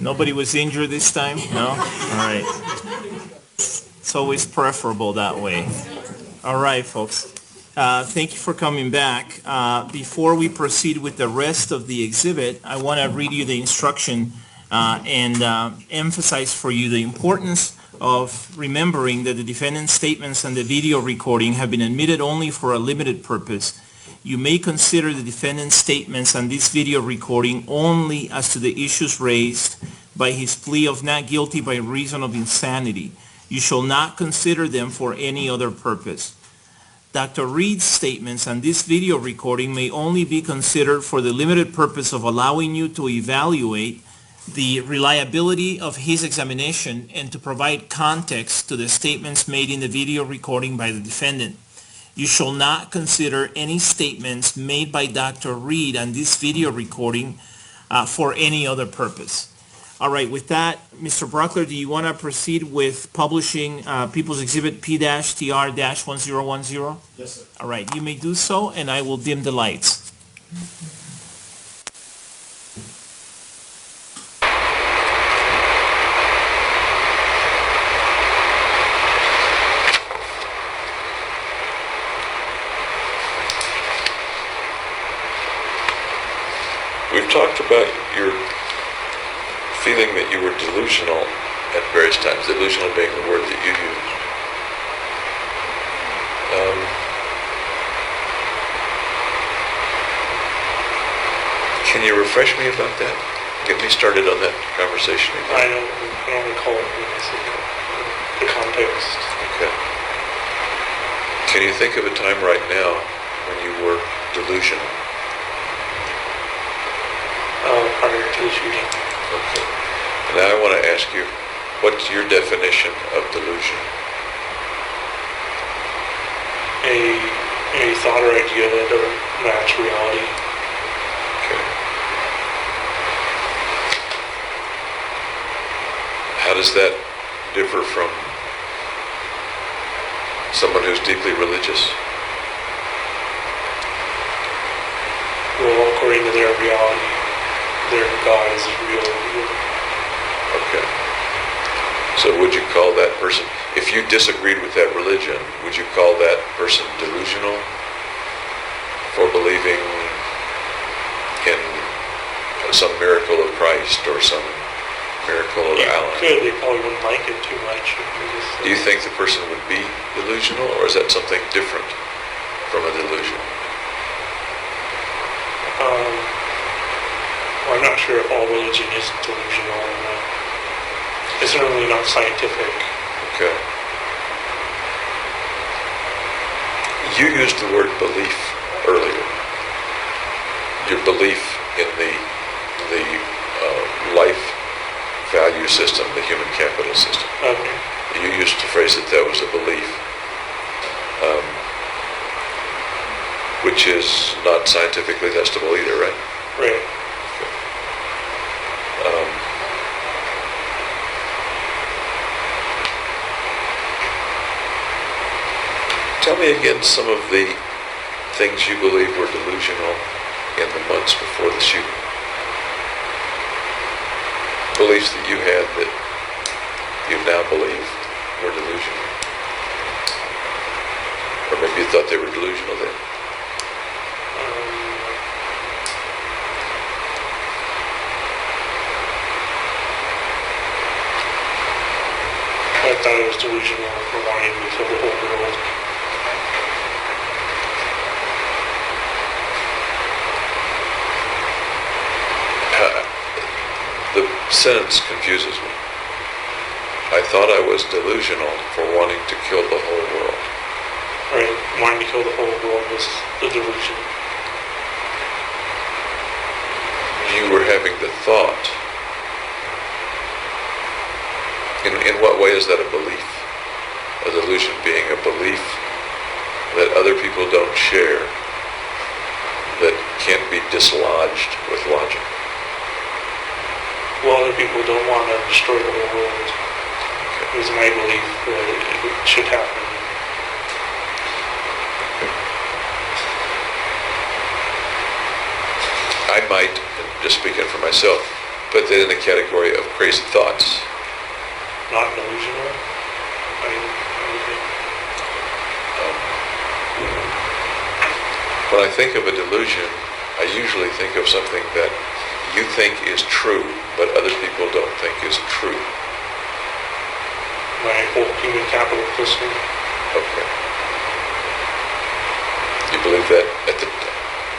Nobody was injured this time? No? All right. It's always preferable that way. All right, folks. Thank you for coming back. Before we proceed with the rest of the exhibit, I want to read you the instruction and emphasize for you the importance of remembering that the defendant's statements and the video recording have been admitted only for a limited purpose. You may consider the defendant's statements and this video recording only as to the issues raised by his plea of not guilty by reason of insanity. You shall not consider them for any other purpose. Dr. Reed's statements and this video recording may only be considered for the limited purpose of allowing you to evaluate the reliability of his examination and to provide context to the statements made in the video recording by the defendant. You shall not consider any statements made by Dr. Reed and this video recording for any other purpose. All right, with that, Mr. Brockler, do you want to proceed with publishing People's Exhibit P-TR-1010? Yes, sir. All right, you may do so, and I will dim the lights. We've talked about your feeling that you were delusional at various times, delusional being the word that you used. Can you refresh me about that? Get me started on that conversation I again. don't recall when I said the context. Okay. Can you think of a time right now when you were delusional? Prior to the shooting. Okay. And now I want to ask you, what's your definition of delusion? A thought or idea that doesn't match reality. Okay. How does that differ from someone who's deeply religious? Well, according to their reality, their God is real. Okay. So would you call that person, if you disagreed with that religion, would you call that person delusional for believing in some miracle of Christ or some miracle of Allah? Could. They probably wouldn't like it too much. Do you think the person would be delusional, or is that something different from a delusion? Well, I'm not sure if all religion is delusional or not. It's certainly not scientific. Okay. You used the word belief earlier. Your belief in the life value system, the human capital system. Okay. You used the phrase that was a belief, which is not scientifically testable either, right? Right. Tell me again some of the things you believe were delusional in the months before the shooting. Beliefs that you had that you now believe were delusional. Or maybe you thought they were delusional then. I thought it was delusional for wanting to kill the whole world. The sentence confuses me. I thought I was delusional for wanting to kill the whole world. Right, wanting to kill the whole world was the delusion. You were having the thought. In what way is that a belief? A delusion being a belief that other people don't share, that can't be dislodged with logic. Well, other people don't want to destroy the whole world. It was my belief that it should happen. I might, just speaking for myself, put that in the category of crazy thoughts. Not delusional. I would think. When I think of a delusion, I usually think of something that you think is true, but other people don't think is true. My whole human capital system. Okay. You believe that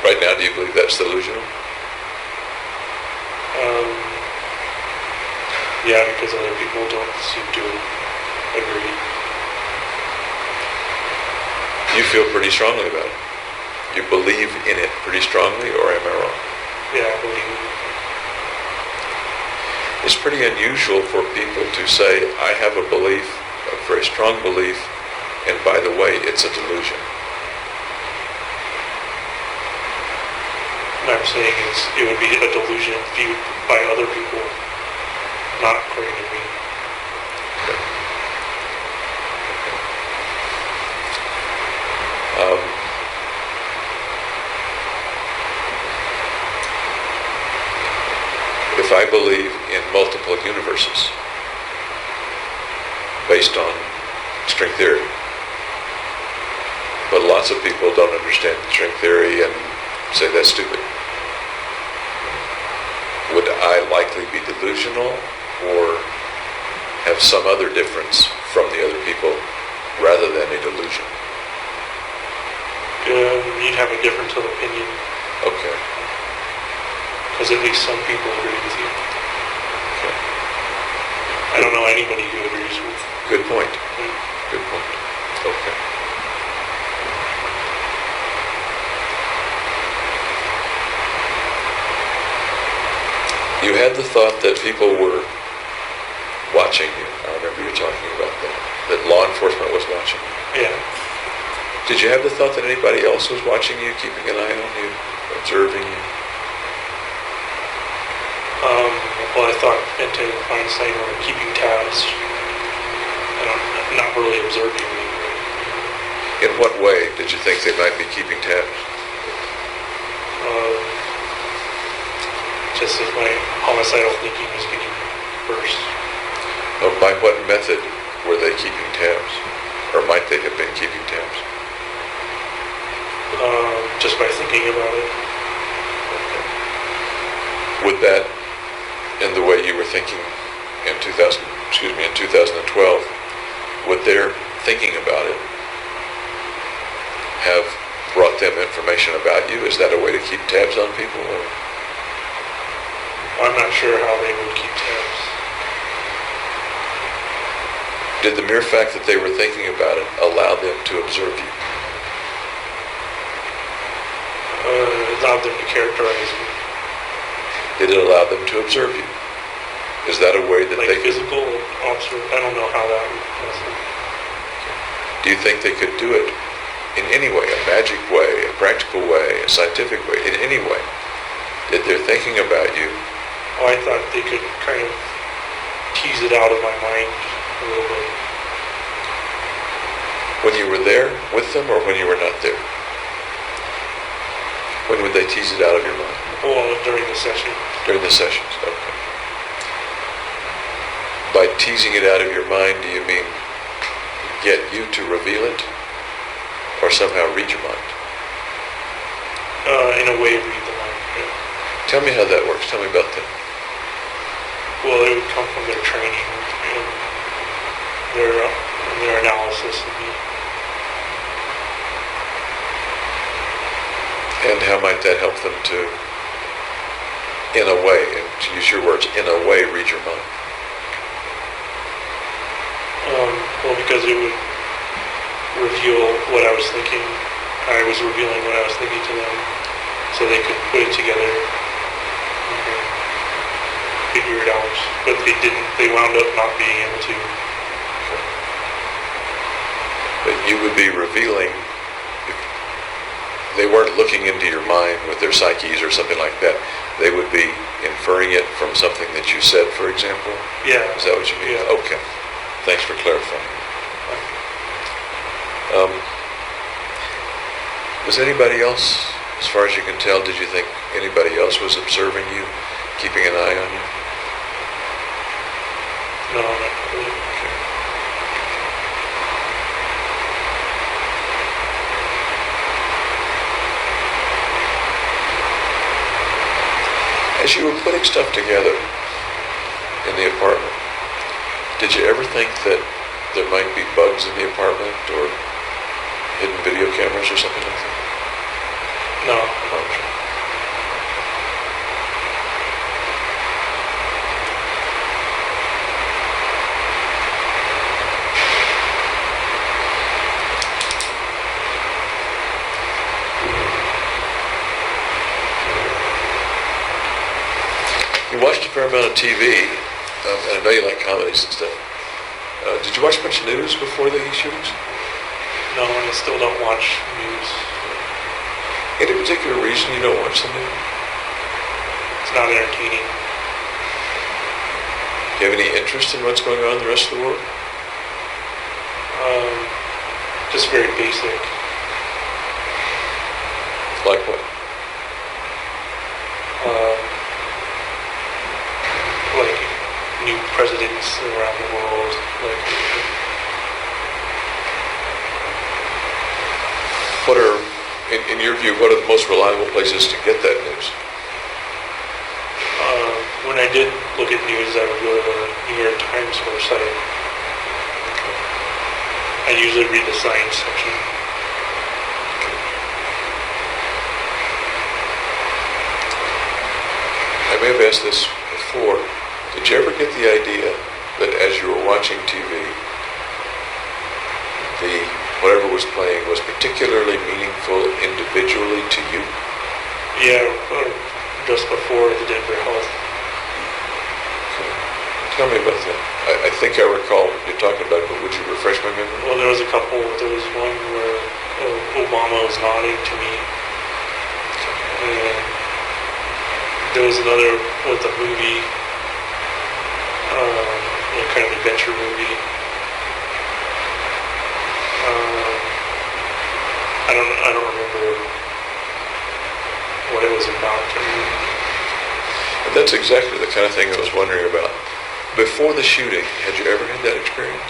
right now? Do you believe that's delusional? Yeah, because other people don't seem to agree. You feel pretty strongly about it. You believe in it pretty strongly, or am I wrong? Yeah, I believe it. It's pretty unusual for people to say, I have a belief, a very strong belief, and by the way, it's a delusion. And I'm saying it would be a delusion viewed by other people, not according to me. If I believe in multiple universes based on string theory, but lots of people don't understand string theory and say that's stupid, would I likely be delusional or have some other difference from the other people rather than a delusion? You'd have a difference of opinion, Okay. because at least some people agree with you. Okay. I don't know anybody who agrees with Good point. me. Good point. Okay. You had the thought that people were watching you. I remember you talking about that law enforcement was watching you. Yeah. Did you have the thought that anybody else was watching you, keeping an eye on you, observing you? Well, I thought into Einstein were keeping tabs. Not really observing me. In what way did you think they might be keeping tabs? Just if my homicidal thinking was getting worse. By what method were they keeping tabs? Or might they have been keeping tabs? Just by thinking about it. Would that, in the way you were thinking in 2012, would their thinking about it have brought them information about you? Is that a way to keep tabs on people? Or? I'm not sure how they would keep tabs. Did the mere fact that they were thinking about it allow them to observe you? Allowed them to characterize me. Did it allow them to observe you? Is that a way that Like they could? physical observe. I don't know how that would possibly. Do you think they could do it in any way, a magic way, a practical way, a scientific way, in any way? Did their thinking about you? Oh, I thought they could kind of tease it out of my mind a little bit. When you were there with them or when you were not there? When would they tease it out of your mind? Well, during the session. During the sessions, okay. By teasing it out of your mind, do you mean get you to reveal it or somehow read your mind? In a way, read the mind. Yeah. Tell me how that works. Tell me about that. Well, it would come from their training and their analysis of me. And how might that help them to, in a way, and to use your words, in a way, read your mind? Well, because it would reveal what I was thinking. I was revealing what I was thinking to them, so they could put it together and figure it out. But they didn't. They wound up not being able to. But you would be revealing, if they weren't looking into your mind with their psyches or something like that, they would be inferring it from something that you said, for example? Yeah. Is that what you mean? Yeah. Okay. Thanks for clarifying. Was anybody else, as far as you can tell, did you think anybody else was observing you, keeping an eye on you? No, not really. As you were putting stuff together in the apartment, did you ever think that there might be bugs in the apartment or hidden video cameras or something like that? No. Okay. You watched a fair amount of TV, and I know you like comedies and stuff. Did you watch much news before the shootings? No, I still don't watch news. Any particular reason you don't watch the news? It's not entertaining. Do you have any interest in what's going on in the rest of the world? Just very basic. Like what? Like new presidents around the world. Like What are, in your view, what are the most reliable places to get that news? when I did look at news, I would go to the New York Times website. I usually read the science section. I may have asked this before. Did you ever get the idea that as you were watching TV, whatever was playing was particularly meaningful individually to you? Yeah, just before the Denver Health. Tell me about that. I think I recall you talking about it, but would you refresh my memory? Well, there was a couple. There was one where Obama was nodding to me. And there was another with a movie, kind of adventure movie. I don't remember what it was about. And that's exactly the kind of thing I was wondering about. Before the shooting, had you ever had that experience?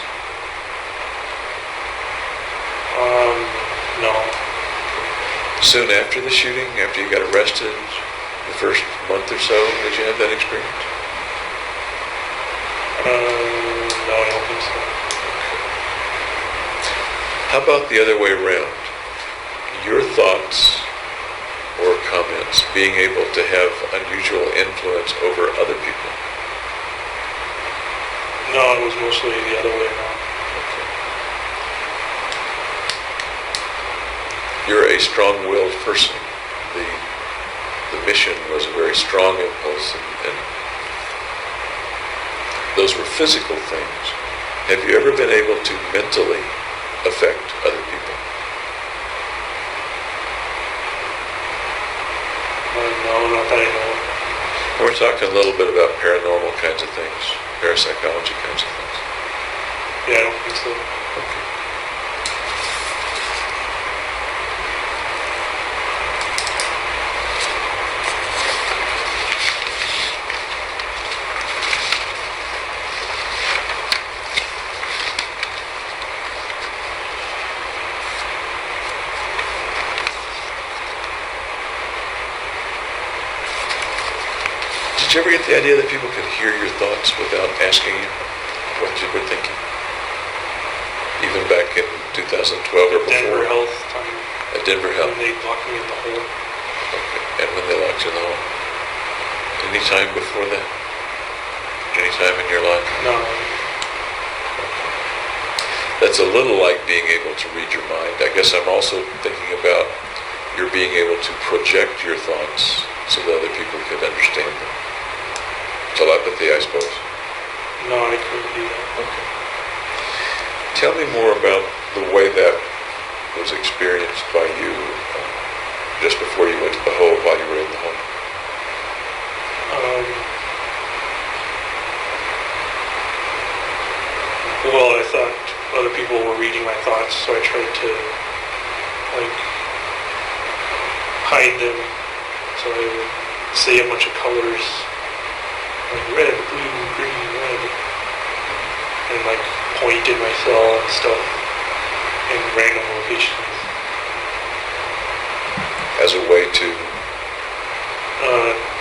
No. Soon after the shooting, after you got arrested, the first month or so, did you have that experience? No, I don't think so. How about the other way around? Your thoughts or comments being able to have unusual influence over other people? No, it was mostly the other way around. You're a strong-willed person. The mission was a very strong impulse, and those were physical things. Have you ever been able to mentally affect other people? No, not that I know of. And we're talking a little bit about paranormal kinds of things, parapsychology kinds of things. Yeah, I don't think so. Okay. Did you ever get the idea that people could hear your thoughts without asking you what you were thinking? Even back in 2012 or before? Denver Health time. At Denver Health? When they locked me in the hole. Okay. And when they locked you in the hole? Any time before that? Any time in your life? No. That's a little like being able to read your mind. I guess I'm also thinking about your being able to project your thoughts so that other people could understand them. Telepathy, I suppose. No, I couldn't do that. Okay. Tell me more about the way that was experienced by you just before you went to the hole, while you were in the hole. Well, I thought other people were reading my thoughts, so I tried to, hide them. So I would say a bunch of colors, like red, blue, green, red. and like point in my cell and stuff in random locations As a way to,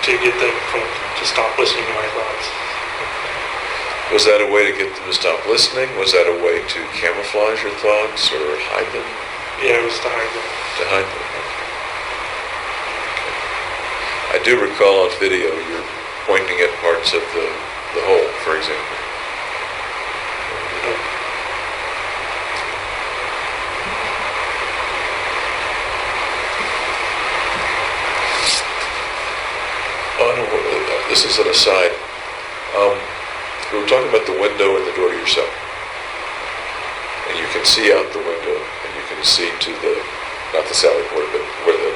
to get them to stop listening to my thoughts. was that a way to get them to stop listening? Was that a way to camouflage your thoughts or hide them? Yeah, it was to hide them. To hide them. Okay. I do recall on video you're pointing at parts of the whole, for example. Oh, no, this is an aside. We were talking about the window and the door to your cell. And you can see out the window, and you can see to the, not the sally port, but where the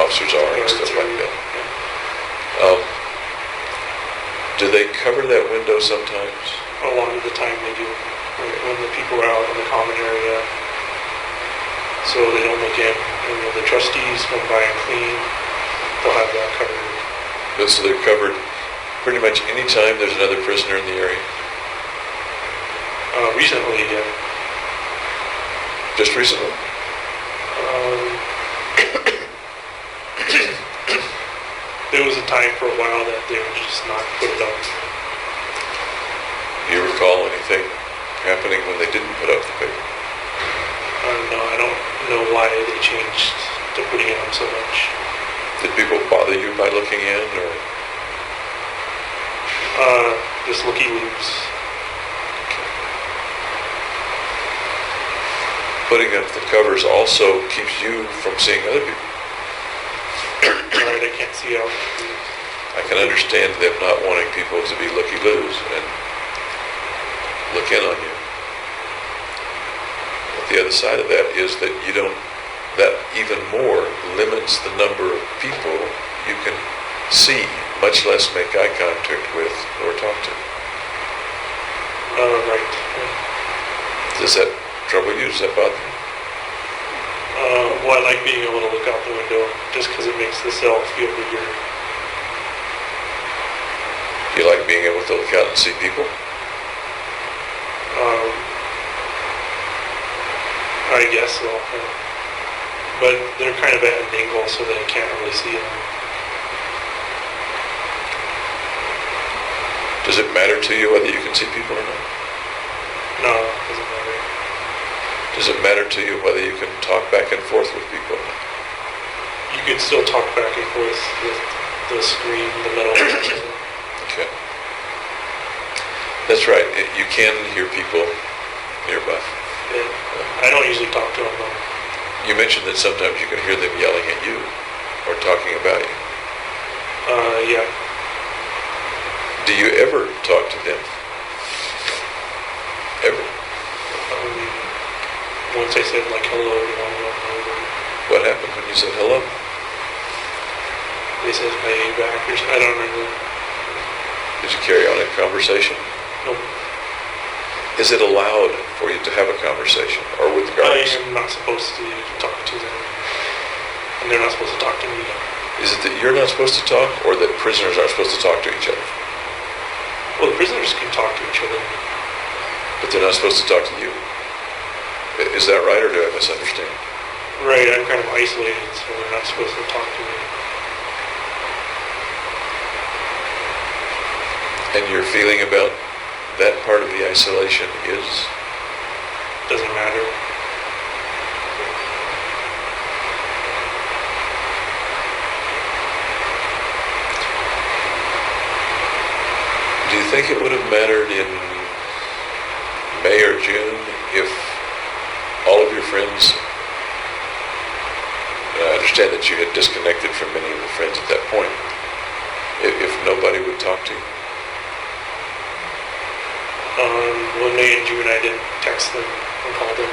officers are and stuff like that. Do they cover that window sometimes? A lot of the time they do. When the people are out in the common area, so they don't look in. And when the trustees come by and clean, they'll have that covered. So they're covered pretty much any time there's another prisoner in the area? Recently, yeah. Just recently? There was a time for a while that they would just not put it up. Do you recall anything happening when they didn't put up the paper? No, I don't know why they changed to putting it on so much. Did people bother you by looking in, or? Just looky-loos. Putting up the covers also keeps you from seeing other people. Right, I can't see out. I can understand them not wanting people to be looky-loos and look in on you. But the other side of that is that that even more limits the number of people you can see, much less make eye contact with or talk to. Right. Does that trouble you? Does that bother you? Well, I like being able to look out the window just because it makes the cell feel bigger. You like being able to look out and see people? I guess so. Yeah. But they're kind of at an angle so that I can't really see them. Does it matter to you whether you can see people or not? No, it doesn't matter. Does it matter to you whether you can talk back and forth with people or not? You can still talk back and forth with the screen, the metal. Okay. That's right. You can hear people nearby. Yeah. I don't usually talk to them though. You mentioned that sometimes you can hear them yelling at you or talking about you. Yeah. Do you ever talk to them? Ever? Once I said like hello to one of them, What happened when you said hello? they said hey back or something. I don't remember. Did you carry on a conversation? Nope. Is it allowed for you to have a conversation or with I guards? am not supposed to talk to them. And they're not supposed to talk to me. Is it that you're not supposed to talk or that prisoners aren't supposed to talk to each other? Well, the prisoners can talk to each other. But they're not supposed to talk to you. Is that right, or do I misunderstand? Right, I'm kind of isolated, so they're not supposed to talk to me. And your feeling about that part of the isolation is? Doesn't matter. Do you think it would have mattered in May or June if all of your friends, I understand that you had disconnected from many of the friends at that point, if nobody would talk to you? Well, May and June I didn't text them or call them.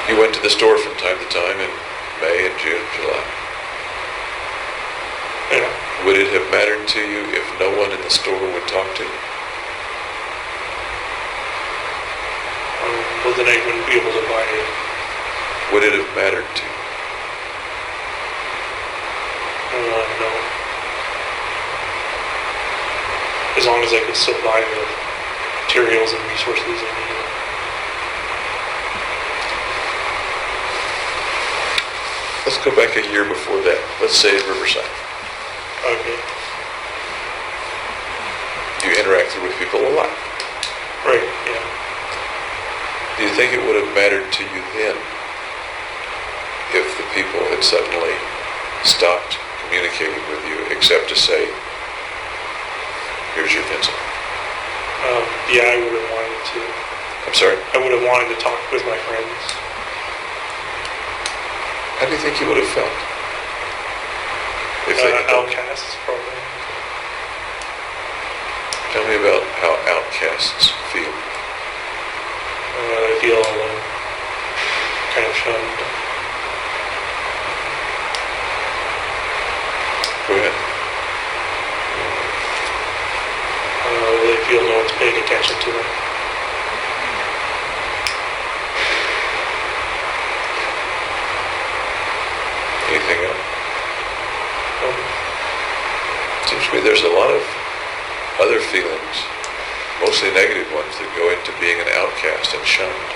You went to the store from time to time in May and June, July. Yeah. Would it have mattered to you if no one in the store would talk to you? Well, then I wouldn't be able to buy it. Would it have mattered to you? No. as long as I could still buy the materials and resources I needed. Let's go back a year before that. Let's say at Riverside. Okay. You interacted with people a lot. Right, yeah. Do you think it would have mattered to you then if the people had suddenly stopped communicating with you except to say, here's your pencil? Yeah, I would have wanted to. I'm sorry? I would have wanted to talk with my friends. How do you think you would have felt? If they had done- Outcasts, probably. Tell me about how outcasts feel. I feel alone, kind of shunned. Go ahead. They feel no one's paying attention to them. Anything else? Seems to me there's a lot of other feelings, mostly negative ones, that go into being an outcast and shunned.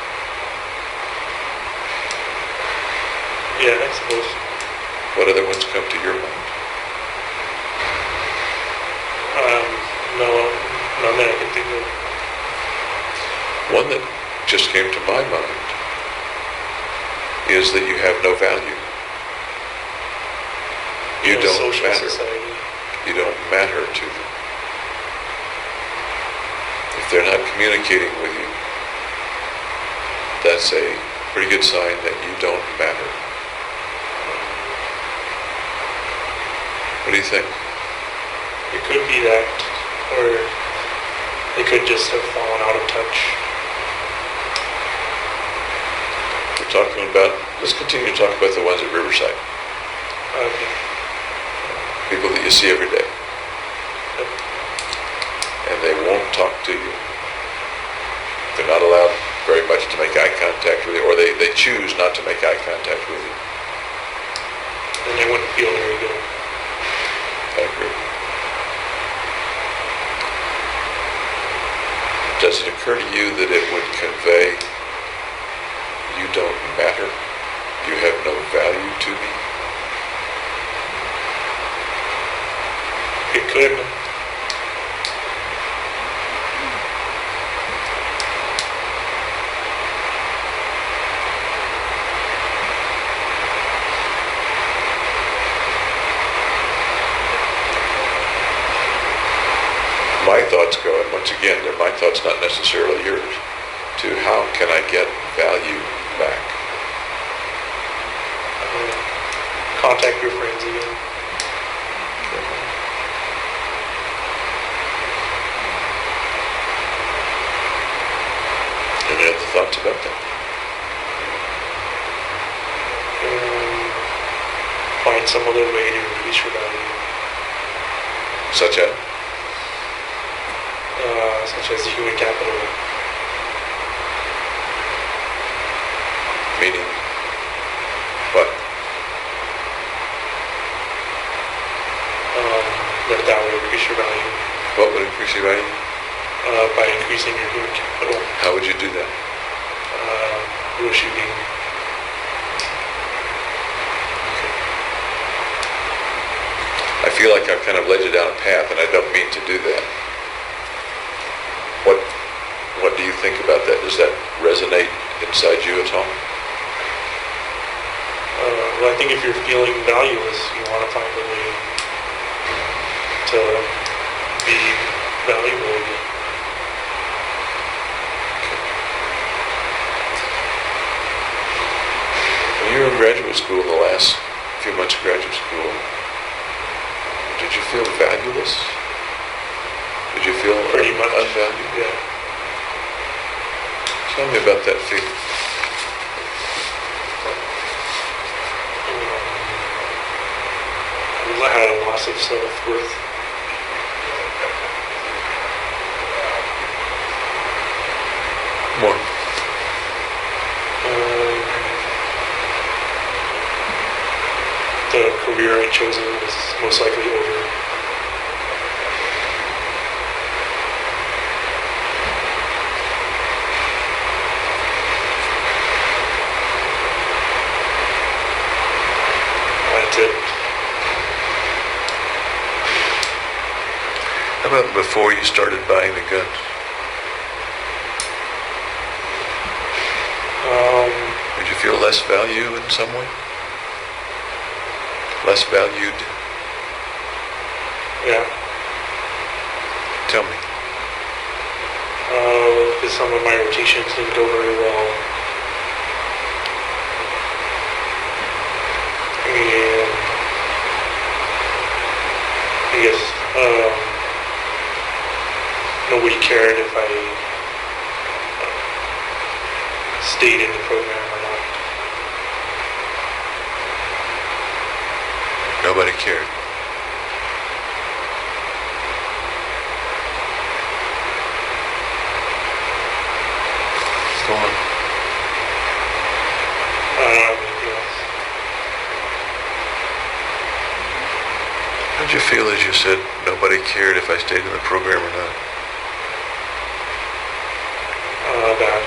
Yeah, I suppose. What other ones come to your mind? No, none that I can think of. One that just came to my mind is that you have no value. You In a don't social matter. society. You don't matter to them. If they're not communicating with you, that's a pretty good sign that you don't matter. What do you think? It could be that, or they could just have fallen out of touch. We're talking about, let's continue to talk about the ones at Riverside. Okay. People that you see every day. Yep. And they won't talk to you. They're not allowed very much to make eye contact with you, or they choose not to make eye contact with you. And they wouldn't feel very good. I agree. Does it occur to you that it would convey, you don't matter, you have no value to me? It could. My thoughts go, and once again, they're my thoughts, not necessarily yours, to how can I get value back? Contact your friends again. Any other thoughts about that? Find some other way to increase your value. Such as? Such as human capital. Meaning what? That would increase your value. What would increase your value? By increasing your human capital. How would you do that? Shooting. I feel like I've kind of led you down a path, and I don't mean to do that. What do you think about that? Does that resonate inside you at all? Well, I think if you're feeling valueless, you want to find a way to be valuable again. When you were in graduate school, the last few months of graduate school, did you feel valueless? Did you feel Pretty much. unvalued? Yeah. Tell me about that feeling. I had a loss of self-worth. More. The career I'd chosen was most likely over. That's it. How about before you started buying the guns? Did you feel less value in some way? Less valued? Yeah. Tell me. Because some of my rotations didn't go very well. And I guess nobody cared if I stayed in the program or not. Nobody cared. Go on. I don't have anything else. How'd you feel as you said nobody cared if I stayed in the program or not? Bad.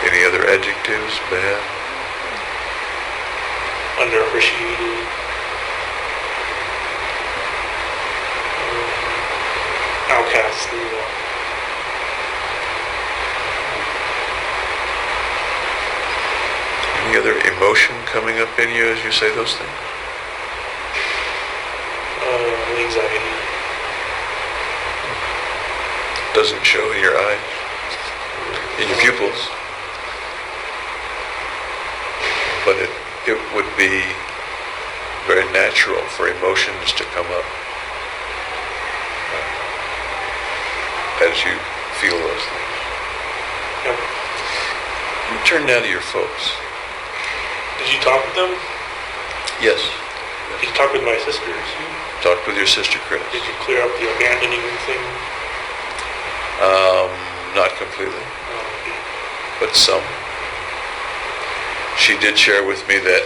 Any other adjectives? Bad? Underappreciated. Outcasted. Any other emotion coming up in you as you say those things? Anxiety. Doesn't show in your eyes, in your pupils. But it would be very natural for emotions to come up as you feel those things. Yep. You turn now to your folks. Did you talk with them? Yes. Did you talk with my sisters? Talk with your sister Chris. Did you clear up the abandoning thing? Not completely, Okay. but some. She did share with me that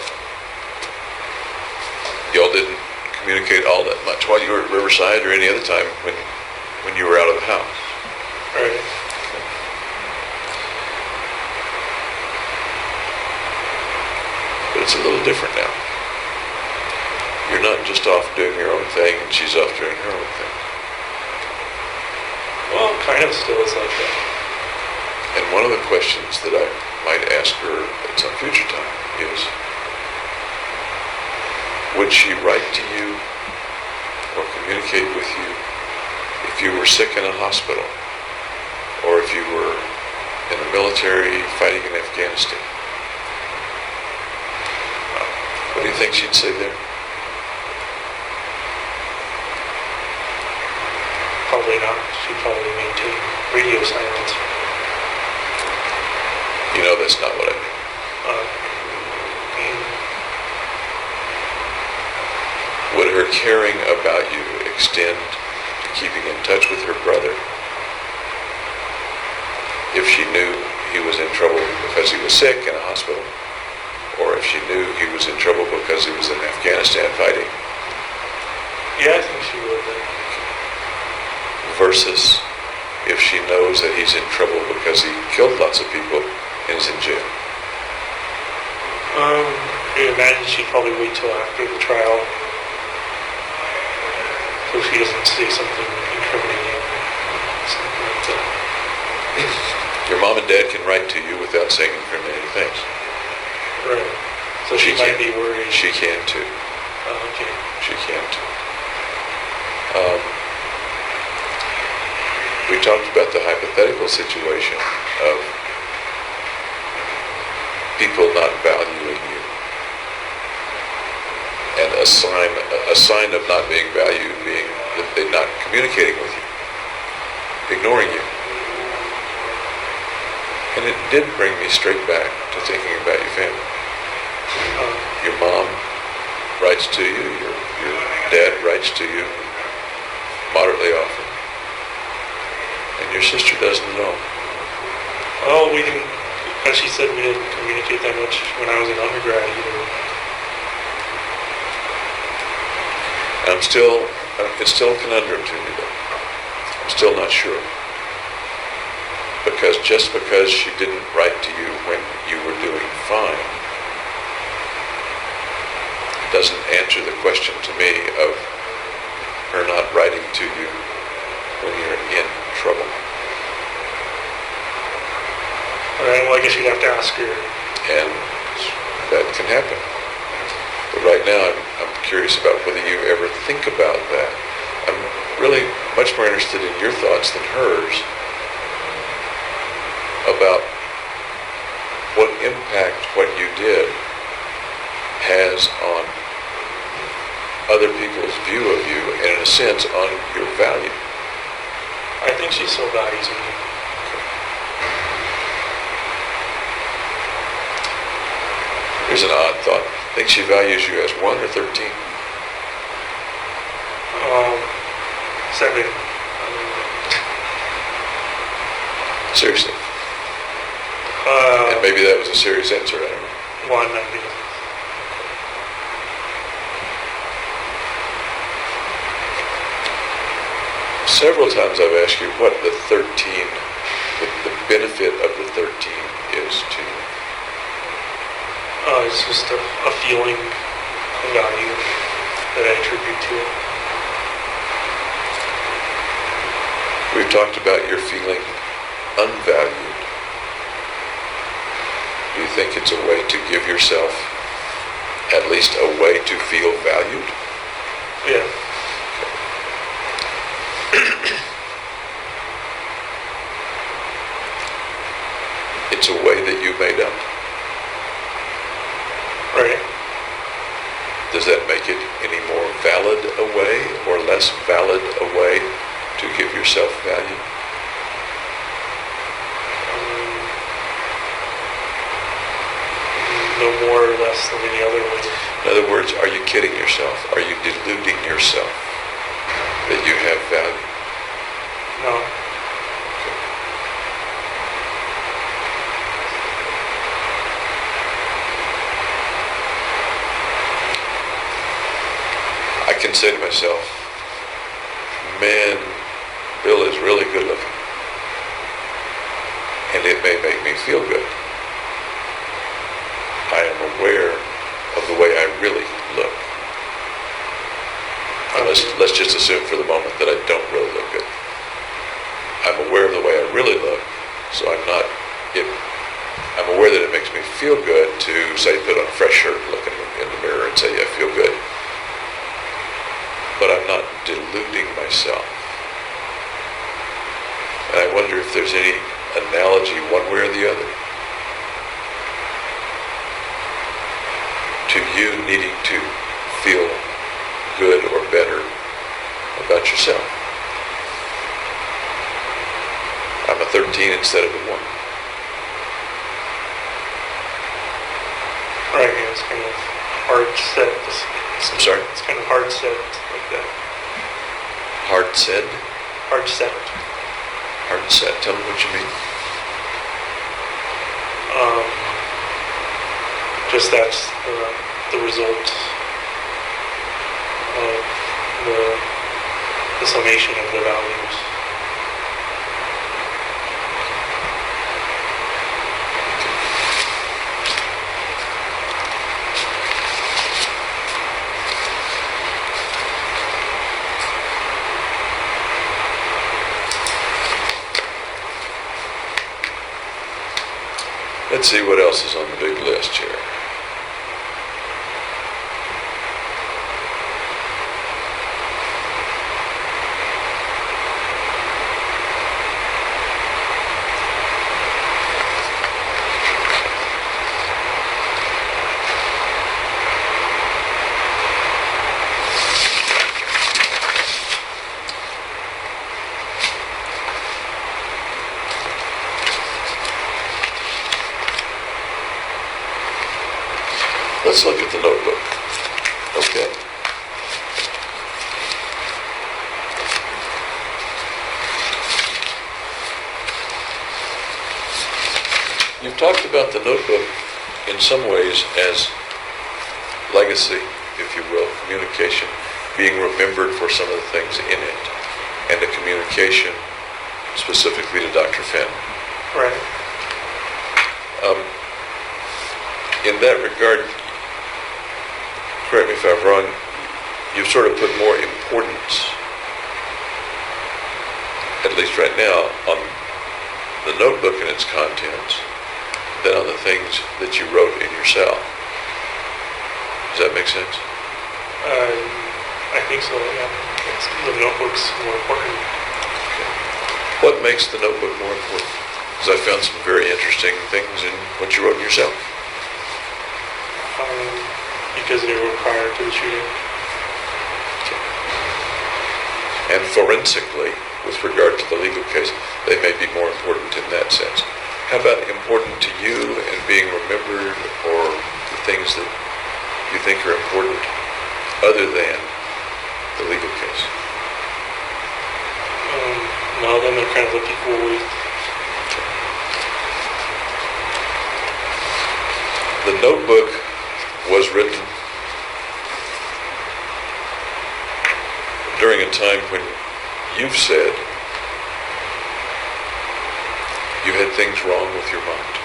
y'all didn't communicate all that much while you were at Riverside or any other time when you were out of the house. Right. But it's a little different now. You're not just off doing your own thing and she's off doing her own thing. Well, kind of still is like that. And one of the questions that I might ask her at some future time is, would she write to you or communicate with you if you were sick in a hospital or if you were in the military fighting in Afghanistan? What do you think she'd say there? Probably not. She'd probably maintain radio silence. You know that's not what I mean. And Would her caring about you extend to keeping in touch with her brother if she knew he was in trouble because he was sick in a hospital, or if she knew he was in trouble because he was in Afghanistan fighting, yeah, I think she would then. versus if she knows that he's in trouble because he killed lots of people and is in jail? I imagine she'd probably wait till after the trial so she doesn't say something incriminating or something like that. Your mom and dad can write to you without saying incriminating things. Right. So she might can- be worried. She can too. Okay. She can too. We talked about the hypothetical situation of people not valuing you, and a sign of not being valued being that they're not communicating with you, ignoring you. And it did bring me straight back to thinking about your family. Your mom writes to you, your dad writes to you moderately often, and your sister doesn't know. Oh, we didn't, as she said, we didn't communicate that much when I was in undergrad either. It's still a conundrum to me though. I'm still not sure. Because just because she didn't write to you when you were doing fine doesn't answer the question to me of her not writing to you when you're in trouble. All right, well, I guess you'd have to ask her. And that can happen. But right now, I'm curious about whether you ever think about that. I'm really much more interested in your thoughts than hers about what impact what you did has on other people's view of you and, in a sense, on your value. I think she still values me. Here's an odd thought. Think she values you as 1 or 13? 7. Seriously. And maybe that was a serious answer, I don't know. 1, I think. Several times I've asked you what the 13, the benefit of the 13 is to you. It's just a feeling of value that I attribute to it. We've talked about your feeling unvalued. Do you think it's a way to give yourself at least a way to feel valued? Yeah. It's a way that you made up. Right. Does that make it any more valid a way or less valid a way to give yourself value? No more or less than any other way. In other words, are you kidding yourself? Are you deluding yourself that you have value? No. I can say to myself, man, Bill is really good looking. And it may make me feel good. I am aware of the way I really look. Let's just assume for the moment that I don't really look good. I'm aware of the way I really look, so I'm aware that it makes me feel good to, say, put on a fresh shirt, look in the mirror and say, I feel good. But I'm not deluding myself. And I wonder if there's any analogy one way or the other to you needing to feel good or better about yourself. I'm a 13 instead of a 1. Right, yeah, it's kind of hard set. I'm sorry? It's kind of hard set like that. Hard said? Hard set. Hard set. Tell me what you mean. Just that's the result of the summation of the values. Let's see what else is on the big list here. Let's look at the notebook. Okay. You've talked about the notebook in some ways as legacy, if you will, communication, being remembered for some of the things in it, and a communication specifically to Dr. Finn. Right. In that regard, correct me if I'm wrong, you've sort of put more importance, at least right now, on the notebook and its contents than on the things that you wrote in your cell. Does that make sense? I think so, yeah. The notebook's more important. What makes the notebook more important? Because I found some very interesting things in what you wrote in yourself. Because they were prior to the shooting. And forensically, with regard to the legal case, they may be more important in that sense. How about important to you and being remembered, or the things that you think are important other than the legal case? No, then they're kind of like equal weight. The notebook was written during a time when you've said you had things wrong with your mind.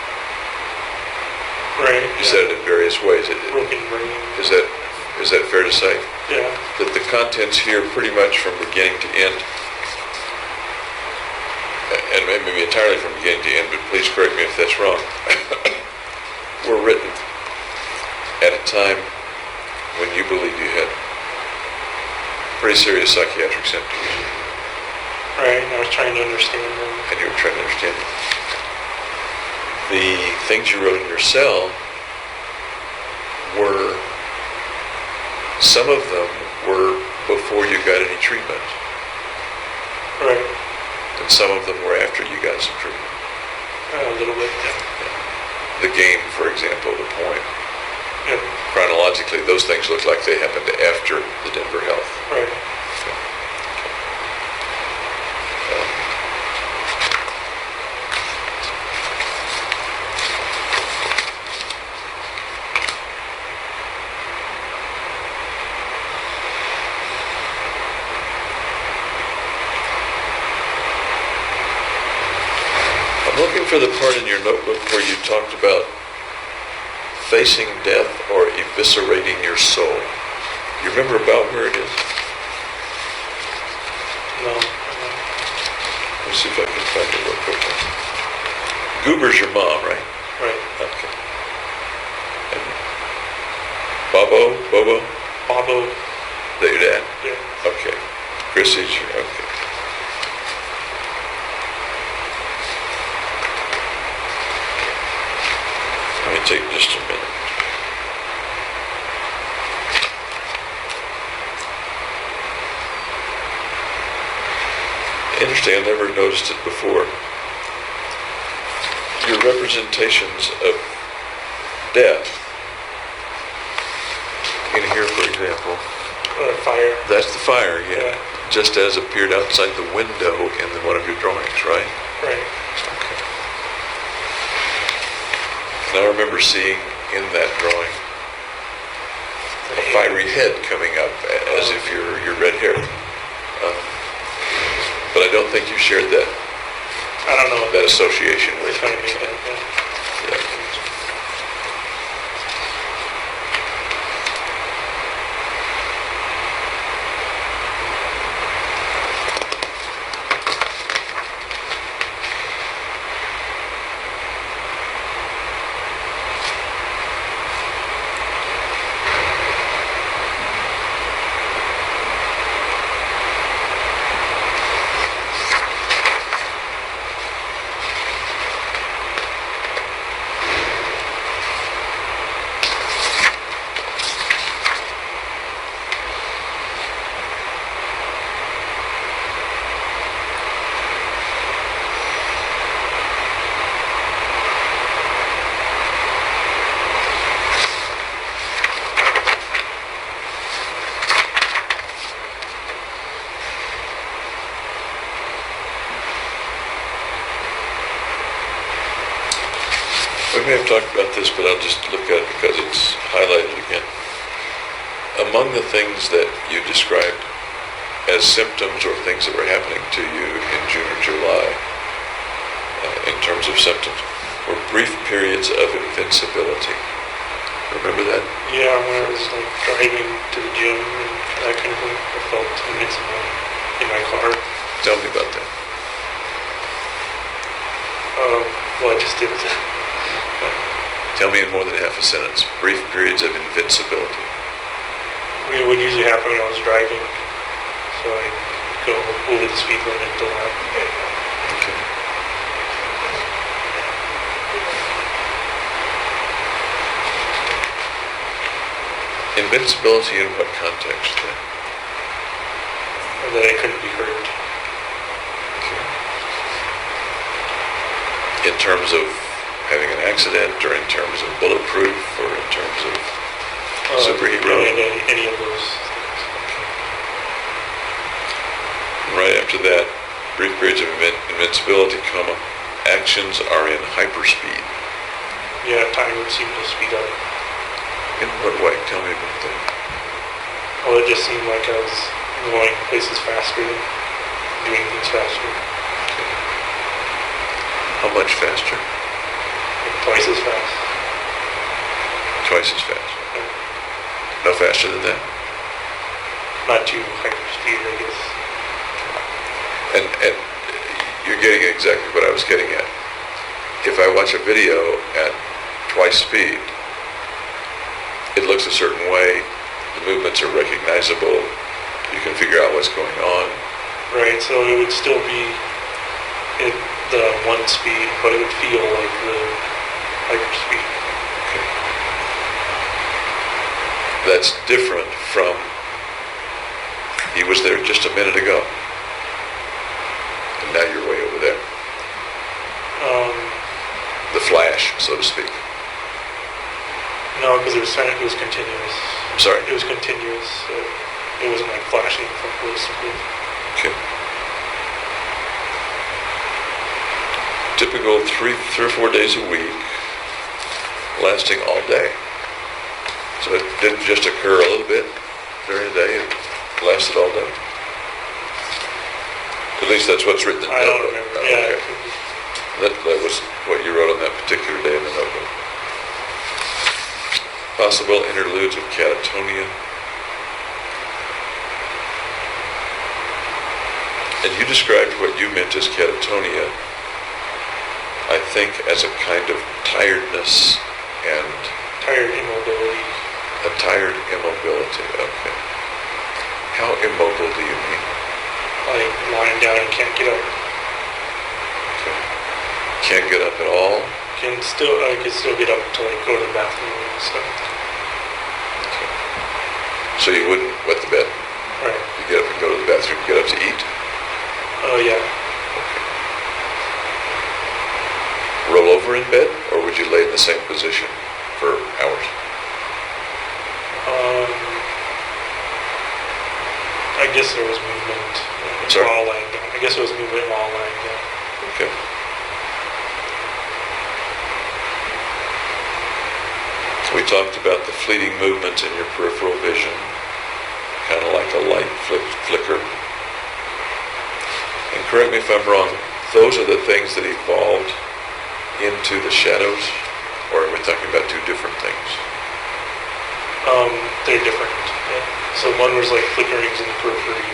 Right. You said it in various ways. Broken brain. Is that fair to say? Yeah. That the contents here, pretty much from beginning to end, and maybe entirely from beginning to end, but please correct me if that's wrong, were written at a time when you believe you had pretty serious psychiatric symptoms. Right, and I was trying to understand them. And you were trying to understand it. The things you wrote in your cell were, some of them were before you got any treatment. Right. And some of them were after you got some treatment. A little bit, yeah. The game, for example, the point. Yeah. Chronologically, those things look like they happened after the Denver Health. Right. I'm looking for the part in your notebook where you talked about facing death or eviscerating your soul. You remember about where it is? No. Let me see if I can find it real quick. Goober's your mom, right? Right. Okay. And Bobo? Bobo. That your dad? Yeah. Okay. Chris is your, okay. Let me take just a minute. Interesting, I never noticed it before. Your representations of death, in here, for example, Fire. that's the fire, yeah. Yeah. Just as appeared outside the window in one of your drawings, right? Right. Okay. And I remember seeing in that drawing a fiery head coming up as if you're red-haired. But I don't think you shared that I don't know. that association with It's going to be me. that, yeah. Yeah. We may have talked about this, but I'll just look at it because it's highlighted again. Among the things that you described as symptoms or things that were happening to you in June or July, in terms of symptoms, were brief periods of invincibility. Remember that? Yeah, when I was like driving to the gym and that kind of thing, I felt invincible in my car. Tell me about that. Well, I just did it. Tell me in more than half a sentence. Brief periods of invincibility. It would usually happen when I was driving, so I go over the speed limit a lot. Okay. Invincibility in what context then? That I couldn't be hurt. In terms of having an accident, or in terms of bulletproof, or in terms of superhero? Really, any of those things. Right after that, brief periods of invincibility, comma, actions are in hyperspeed. Yeah, time would seem to speed up. In what way? Tell me about that. Well, it just seemed like I was going places faster, doing things faster. How much faster? Like twice as fast. Twice as fast. No faster than that? Not too hyper speed, I guess. And you're getting exactly what I was getting at. If I watch a video at twice speed, it looks a certain way, the movements are recognizable, you can figure out what's going on. Right, so it would still be at the one speed, but it would feel like the hyper speed. Okay. That's different from, he was there just a minute ago, and now you're way over there. The flash, so to speak. No, because it was continuous. I'm sorry? It was continuous. So it wasn't like flashing from place to place. Okay. Typical 3 or 4 days a week, lasting all day. So it didn't just occur a little bit during the day, it lasted all day. At least that's what's written in the I don't notebook. remember. Oh, Yeah. okay. That was what you wrote on that particular day in the notebook. Possible interludes of catatonia. And you described what you meant as catatonia, I think, as a kind of tiredness and Tired immobility. a tired immobility. Okay. How immobile do you mean? Like lying down and can't get up. Okay. Can't get up at all? I could still get up to like go to the bathroom and stuff. Okay. So you wouldn't wet the bed? Right. You get up and go to the bathroom, get up to eat? Oh yeah. Roll over in bed, or would you lay in the same position for hours? I guess there was movement Sorry? while lying down. I guess there was movement while lying down. Okay. We talked about the fleeting movements in your peripheral vision, kind of like a light flicker. And correct me if I'm wrong, those are the things that evolved into the shadows, or are we talking about two different things? They're different. Yeah. So one was like flickerings in the periphery.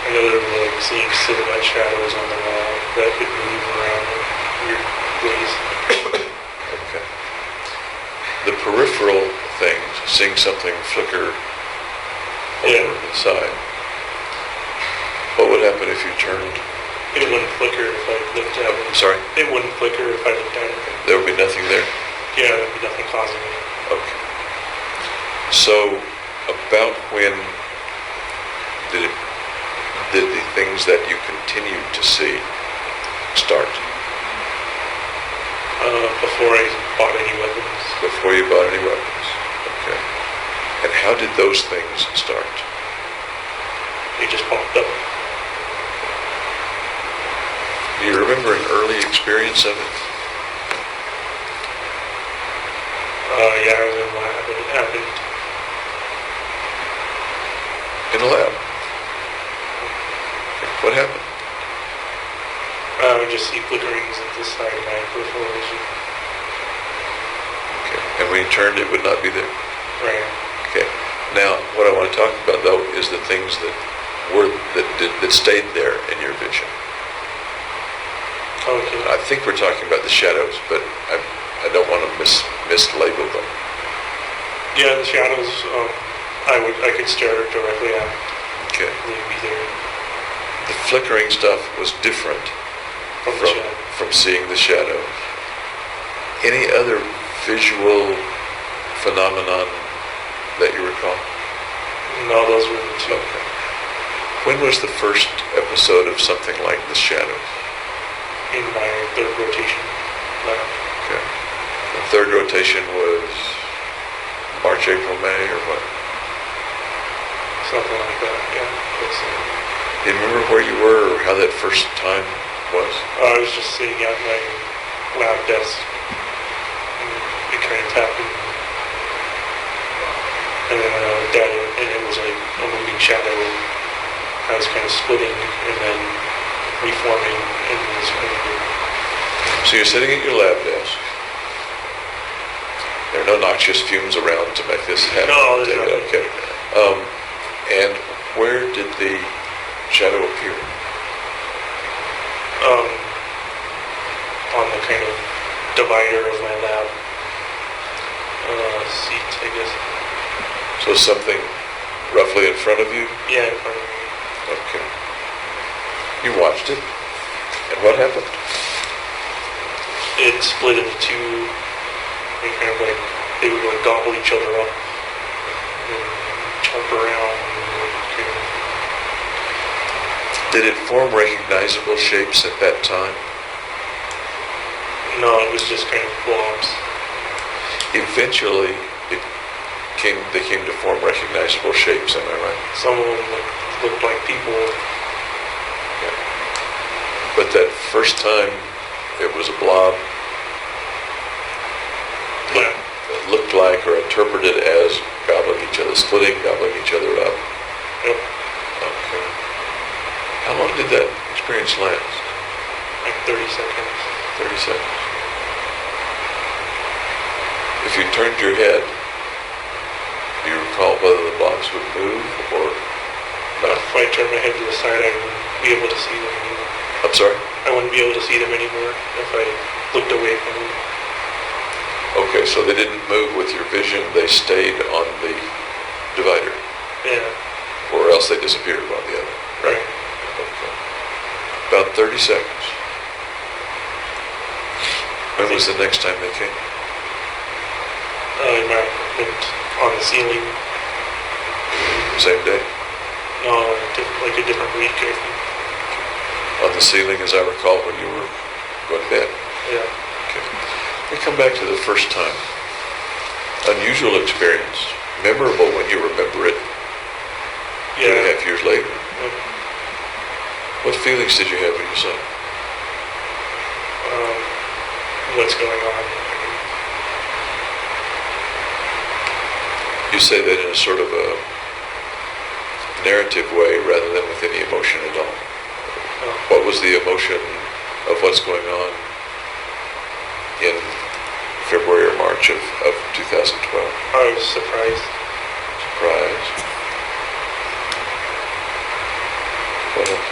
Another was like seeing silhouette shadows on the wall that could move around in weird ways. Okay. The peripheral things, seeing something flicker over the side. What would happen if you turned? It wouldn't flicker if I looked at it. I'm sorry? It wouldn't flicker if I looked at it. There would be nothing there? Yeah, there'd be nothing causing it. Okay. So, about when did the things that you continued to see start? Before I bought any weapons. Before you bought any weapons? Okay. And how did those things start? They just popped up. Do you remember an early experience of it? Yeah, I was in the lab and it happened. In the lab? Okay. What happened? I would just see flickerings at the side of my peripheral vision. Okay. And when you turned, it would not be there? Right. Okay. Now, what I want to talk about though is the things that stayed there in your vision. Okay. I think we're talking about the shadows, but I don't want to mislabel them. Yeah, the shadows. I could stare directly at. Okay. They'd be there. The flickering stuff was different From the shadow. from seeing the shadow. Any other visual phenomenon that you recall? No, those were the two. Okay. When was the first episode of something like The Shadows? In my third rotation lab. Okay. The third rotation was March, April, May, or what? Something like that, yeah. Do you remember where you were or how that first time was? I was just sitting at my lab desk, and it kind of happened. And then and it was like a moving shadow. I was kind of splitting and then reforming, and it was kind of weird. So you're sitting at your lab desk. There are no noxious fumes around to make this happen. No, there's nothing. Okay. And where did the shadow appear? On the kind of divider of my lab seat, I guess. So something roughly in front of you? Yeah, in front of me. Okay. You watched it? And what happened? It split into two. They kind of like, they would like gobble each other up and jump around. And Did it form recognizable shapes at that time? no, it was just kind of blobs. Eventually, they came to form recognizable shapes, am I right? Some of them looked like people. But that first time, it was a blob. Yeah. It looked like or interpreted as gobbling each other, splitting, gobbling each other up. Yep. Okay. How long did that experience last? Like 30 seconds. 30 seconds. If you turned your head, do you recall whether the blobs would move or not? If I turned my head to the side, I wouldn't be able to see them anymore. I'm sorry? I wouldn't be able to see them anymore if I looked away from them. Okay, so they didn't move with your vision, they stayed on the divider, Yeah. or else they disappeared one the other. Right. Okay. About 30 seconds. When was the next time they came? In my apartment, on the ceiling. Same day? No, like a different week, I think. On the ceiling, as I recall, when you were going to bed? Yeah. Okay. We come back to the first time. Unusual experience. Memorable when you remember it 2.5 years later. Yeah. What feelings did you have when you saw it? What's going on? You say that in a sort of a narrative way rather than with any emotion at all. What was the emotion of what's going on in February or March of 2012? I was surprised. Surprise. What else?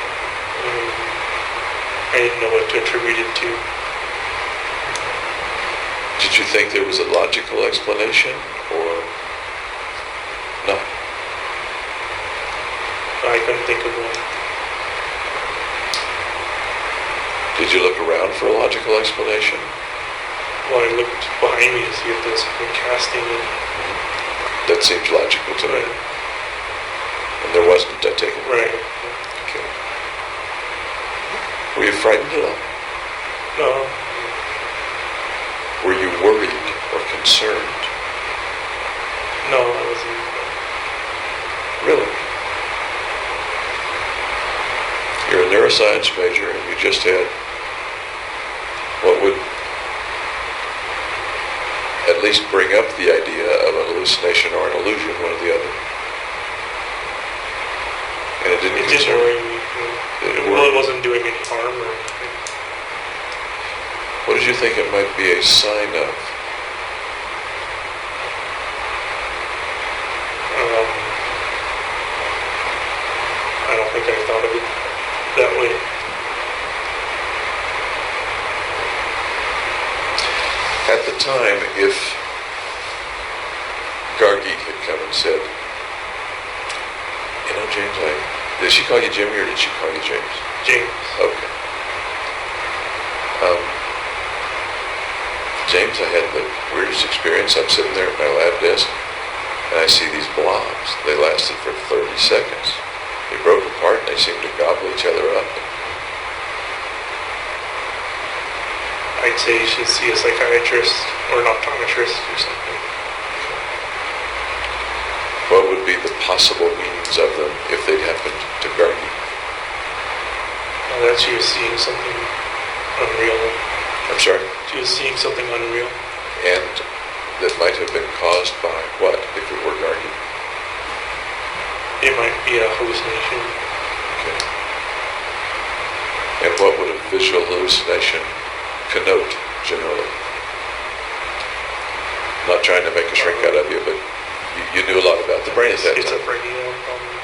I didn't know what to attribute it to. Did you think there was a logical explanation or not? I couldn't think of one. Did you look around for a logical explanation? Well, I looked behind me to see if there's something casting it. That seems logical to me. And there wasn't, I take it. Right. Okay. Were you frightened at all? No. Were you worried or concerned? No, I wasn't. Really? You're a neuroscience major and you just had what would at least bring up the idea of an hallucination or an illusion, one or the other. And it didn't It didn't concern worry you. me. It Well, worried. it wasn't doing any harm or anything. What did you think it might be a sign of? time if Gargi had come and said, you know, James, did she call you Jimmy or did she call you James? James. Okay. James, I had the weirdest experience. I'm sitting there at my lab desk and I see these blobs. They lasted for 30 seconds. They broke apart and they seemed to gobble each other up. I'd say you should see a psychiatrist or an optometrist or something. What would be the possible meanings of them if they'd happened to Gargi? That she was seeing something unreal. I'm sorry? She was seeing something unreal. And that might have been caused by what, if it were Gargi? It might be a hallucination. Okay. And what would a visual hallucination connote, generally? Not trying to make a shrink out of you, but you knew a lot about the brain at that time. Schizophrenia, probably.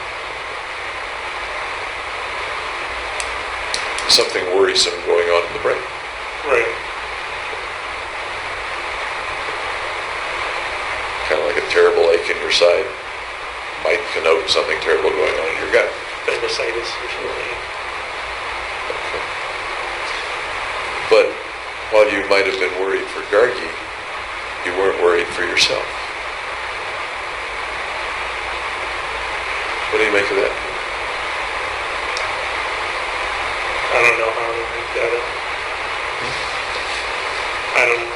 Something worrisome going on in the brain. Right. Kind of like a terrible ache in your side might connote something terrible going on in your gut. Appendicitis or something. Okay. But while you might have been worried for Gargi, you weren't worried for yourself. What do you make of that? I don't know how to make that up. I don't know.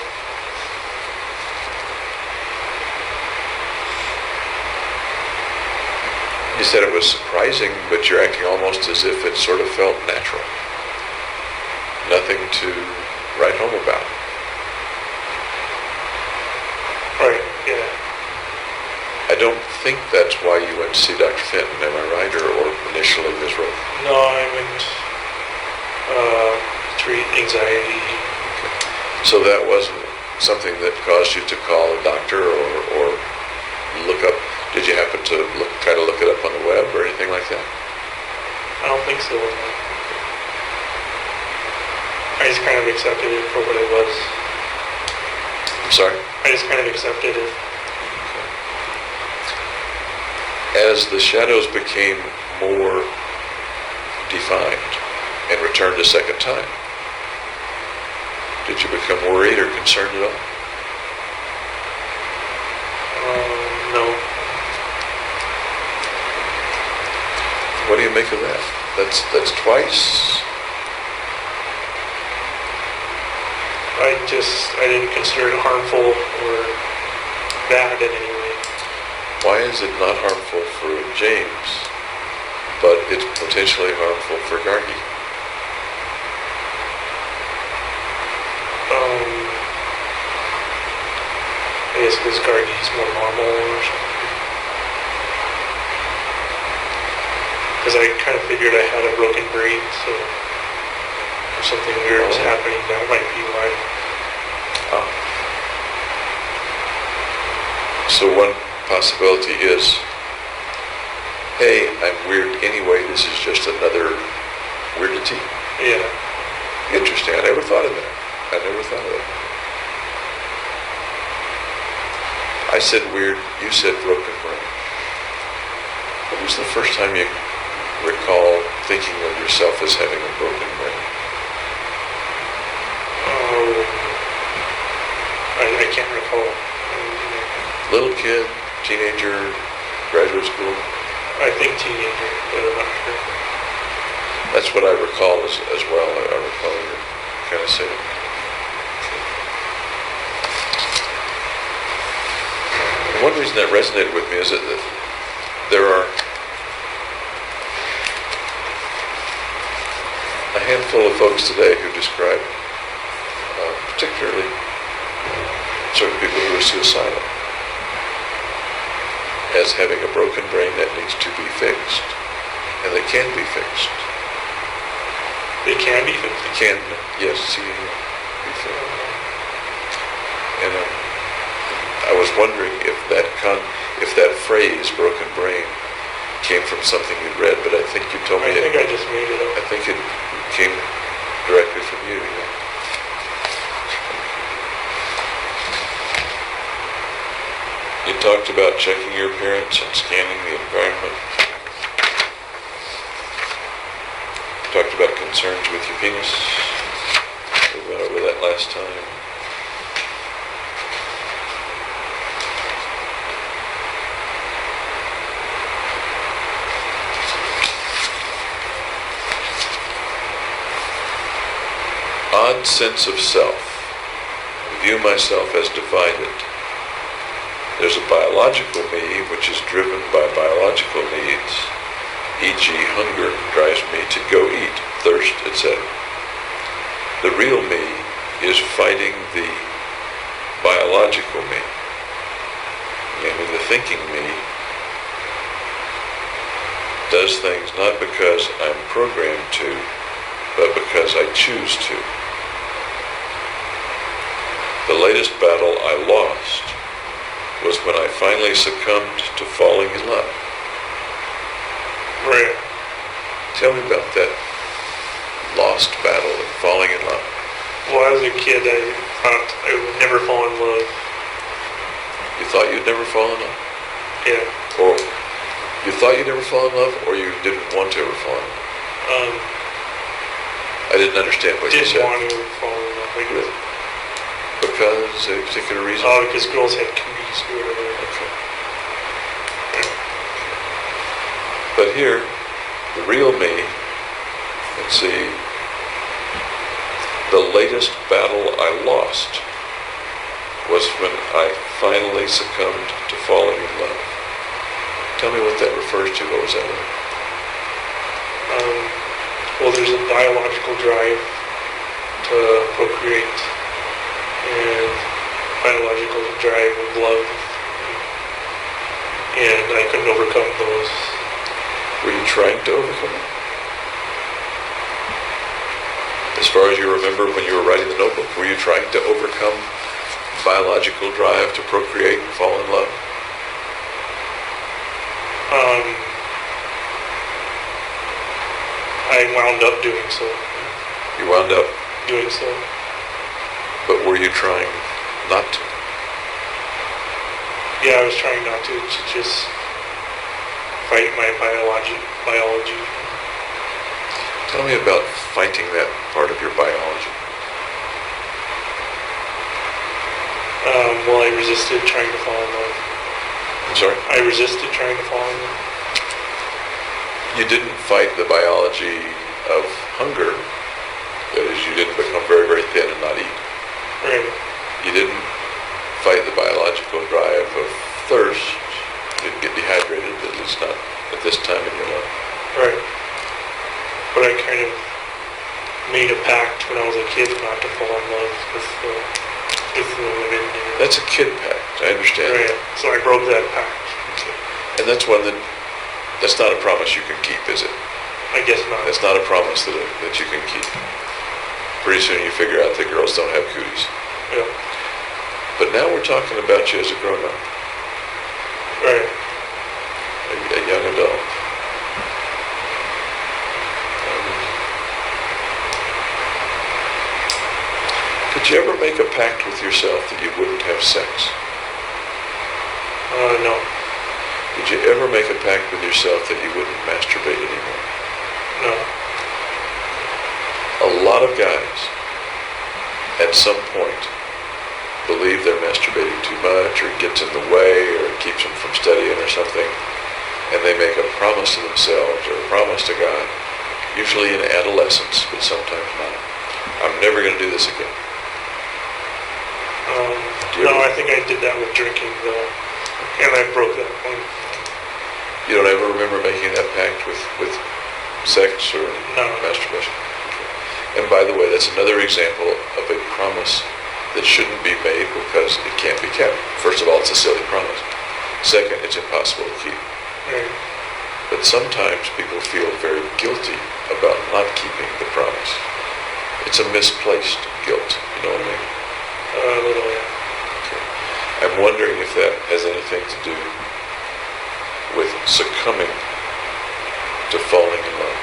You said it was surprising, but you're acting almost as if it sort of felt natural. Nothing to write home about. Right, yeah. I don't think that's why you went to see Dr. Fenton, am I right? Or initially Ms. Rowe? No, I went treat anxiety. Okay. So that wasn't something that caused you to call a doctor or look up. Did you happen to try to look it up on the web or anything like that? I don't think so. I just kind of accepted it for what it was. I'm sorry? I just kind of accepted it. As the shadows became more defined and returned a second time, did you become worried or concerned at all? No. What do you make of that? That's twice. I didn't consider it harmful or bad in any way. Why is it not harmful for James, but it's potentially harmful for Gargi? I guess because Gargi's more normal or something. Because I kind of figured I had a broken brain, so if something weird was happening, that might be why. So one possibility is, hey, I'm weird anyway, this is just another weirdity. Yeah. Interesting, I never thought of that. I said weird, you said broken brain. When was the first time you recall thinking of yourself as having a broken brain? I can't recall. Little kid, teenager, graduate school? I think teenager, but I'm not sure. That's what I recall as well. I recall you kind of saying. One reason that resonated with me is that there are a handful of folks today who describe, particularly certain people who are suicidal, as having a broken brain that needs to be fixed, and they can be fixed. They can be fixed? They can, yes, be fixed. And I was wondering if that phrase, broken brain, came from something you'd read, but I think you told me I think I just made it up. I think it came directly from you. Yeah. You talked about checking your appearance and scanning the environment. You talked about concerns with your penis. We went over that last time. Odd sense of self. I view myself as divided. There's a biological me which is driven by biological needs, e.g. hunger drives me to go eat, thirst, etc. The real me is fighting the biological me, namely the thinking me does things not because I'm programmed to, but because I choose to. The latest battle I lost was when I finally succumbed to falling in love. Right. Tell me about that lost battle of falling in love. Well, as a kid, I thought I would never fall in love. You thought you'd never fall in love? Yeah. Or you thought you'd never fall in love, or you didn't want to ever fall in love? I didn't understand what you Didn't said. want to fall in love. Like, Really? Because a particular reason? oh, because girls had cooties or whatever. Okay. But here, the real me, let's see, the latest battle I lost was when I finally succumbed to falling in love. Tell me what that refers to. What was that? Well, there's a biological drive to procreate and biological drive of love, and I couldn't overcome those. Were you trying to overcome it? As far as you remember when you were writing the notebook, were you trying to overcome biological drive to procreate and fall in love? I wound up doing so. You wound up, Doing so. but were you trying not to? Yeah, I was trying not to just fight my biology. Tell me about fighting that part of your biology. Well, I resisted trying to fall in love. I'm sorry? I resisted trying to fall in love. You didn't fight the biology of hunger. That is, you didn't become very, very thin and not eat. Right. You didn't fight the biological drive of thirst. You didn't get dehydrated, at least not at this time in your life. Right. But I kind of made a pact when I was a kid not to fall in love with the women. That's a kid pact. I understand. Right. So I broke that pact. And that's one that's not a promise you can keep, is it? I guess not. That's not a promise that you can keep. Pretty soon you figure out that girls don't have cooties. Yeah. But now we're talking about you as a grown-up, Right. a young adult. Did you ever make a pact with yourself that you wouldn't have sex? No. Did you ever make a pact with yourself that you wouldn't masturbate anymore? No. A lot of guys, at some point, believe they're masturbating too much, or it gets in the way, or it keeps them from studying or something, and they make a promise to themselves or a promise to God, usually in adolescence, but sometimes not. I'm never going to do this again. No, I think I did that with drinking, though, and I broke that one. You don't ever remember making that pact with sex or No. masturbation? And by the way, that's another example of a promise that shouldn't be made because it can't be kept. First of all, it's a silly promise. Second, it's impossible to keep. Right. But sometimes people feel very guilty about not keeping the promise. It's a misplaced guilt, you know what I mean? A little, yeah. I'm wondering if that has anything to do with succumbing to falling in love.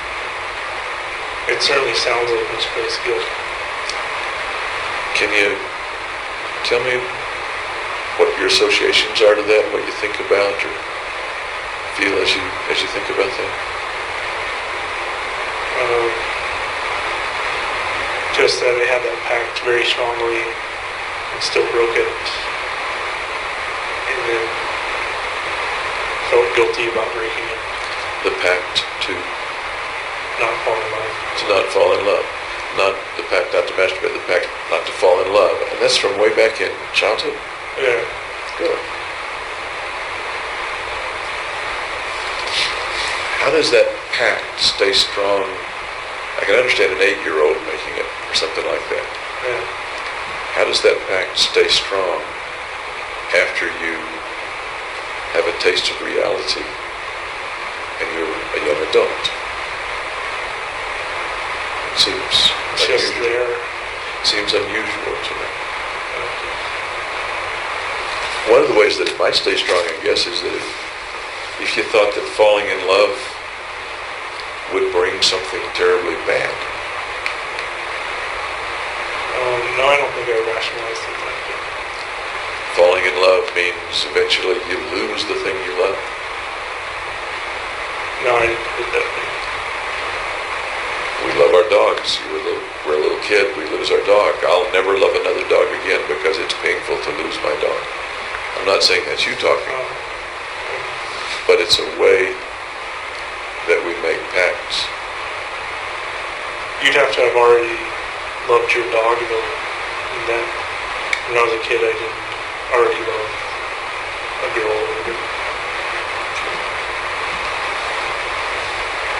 It certainly sounds like misplaced guilt. Can you tell me what your associations are to that, what you think about or feel as you think about that? Just that I had that pact very strongly and still broke it. And then felt guilty about breaking it. The pact to Not fall in love. not fall in love. Not the pact not to masturbate, the pact not to fall in love. And that's from way back in childhood? Yeah. Good. How does that pact stay strong? I can understand an 8-year-old making it or something like that. Yeah. How does that pact stay strong after you have a taste of reality and you're a young adult? It seems It's just unusual. there. Seems unusual to me. One of the ways that it might stay strong, I guess, is that if you thought that falling in love would bring something terribly bad. No, I don't think I rationalized it like that. Falling in love means eventually you lose the thing you love. No, I didn't put it that way. We love our dogs. We're a little kid, we lose our dog. I'll never love another dog again because it's painful to lose my dog. I'm not saying that's you talking, but it's a way that we make pacts. You'd have to have already loved your dog though. And then when I was a kid, I didn't already love a girl or whatever.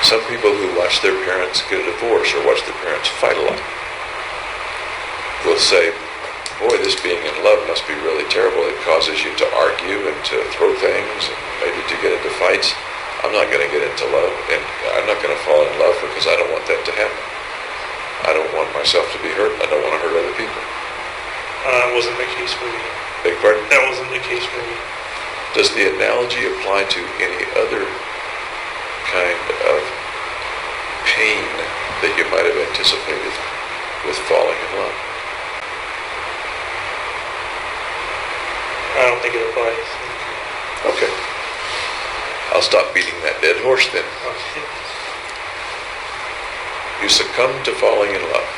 Some people who watch their parents get a divorce or watch their parents fight a lot will say, boy, this being in love must be really terrible. It causes you to argue and to throw things and maybe to get into fights. I'm not going to get into love, and I'm not going to fall in love because I don't want that to happen. I don't want myself to be hurt. I don't want to hurt other people. That wasn't the case for me. Beg pardon? That wasn't the case for me. Does the analogy apply to any other kind of pain that you might have anticipated with falling in love? I don't think it applies. Okay. I'll stop beating that dead horse then. Okay. You succumbed to falling in love.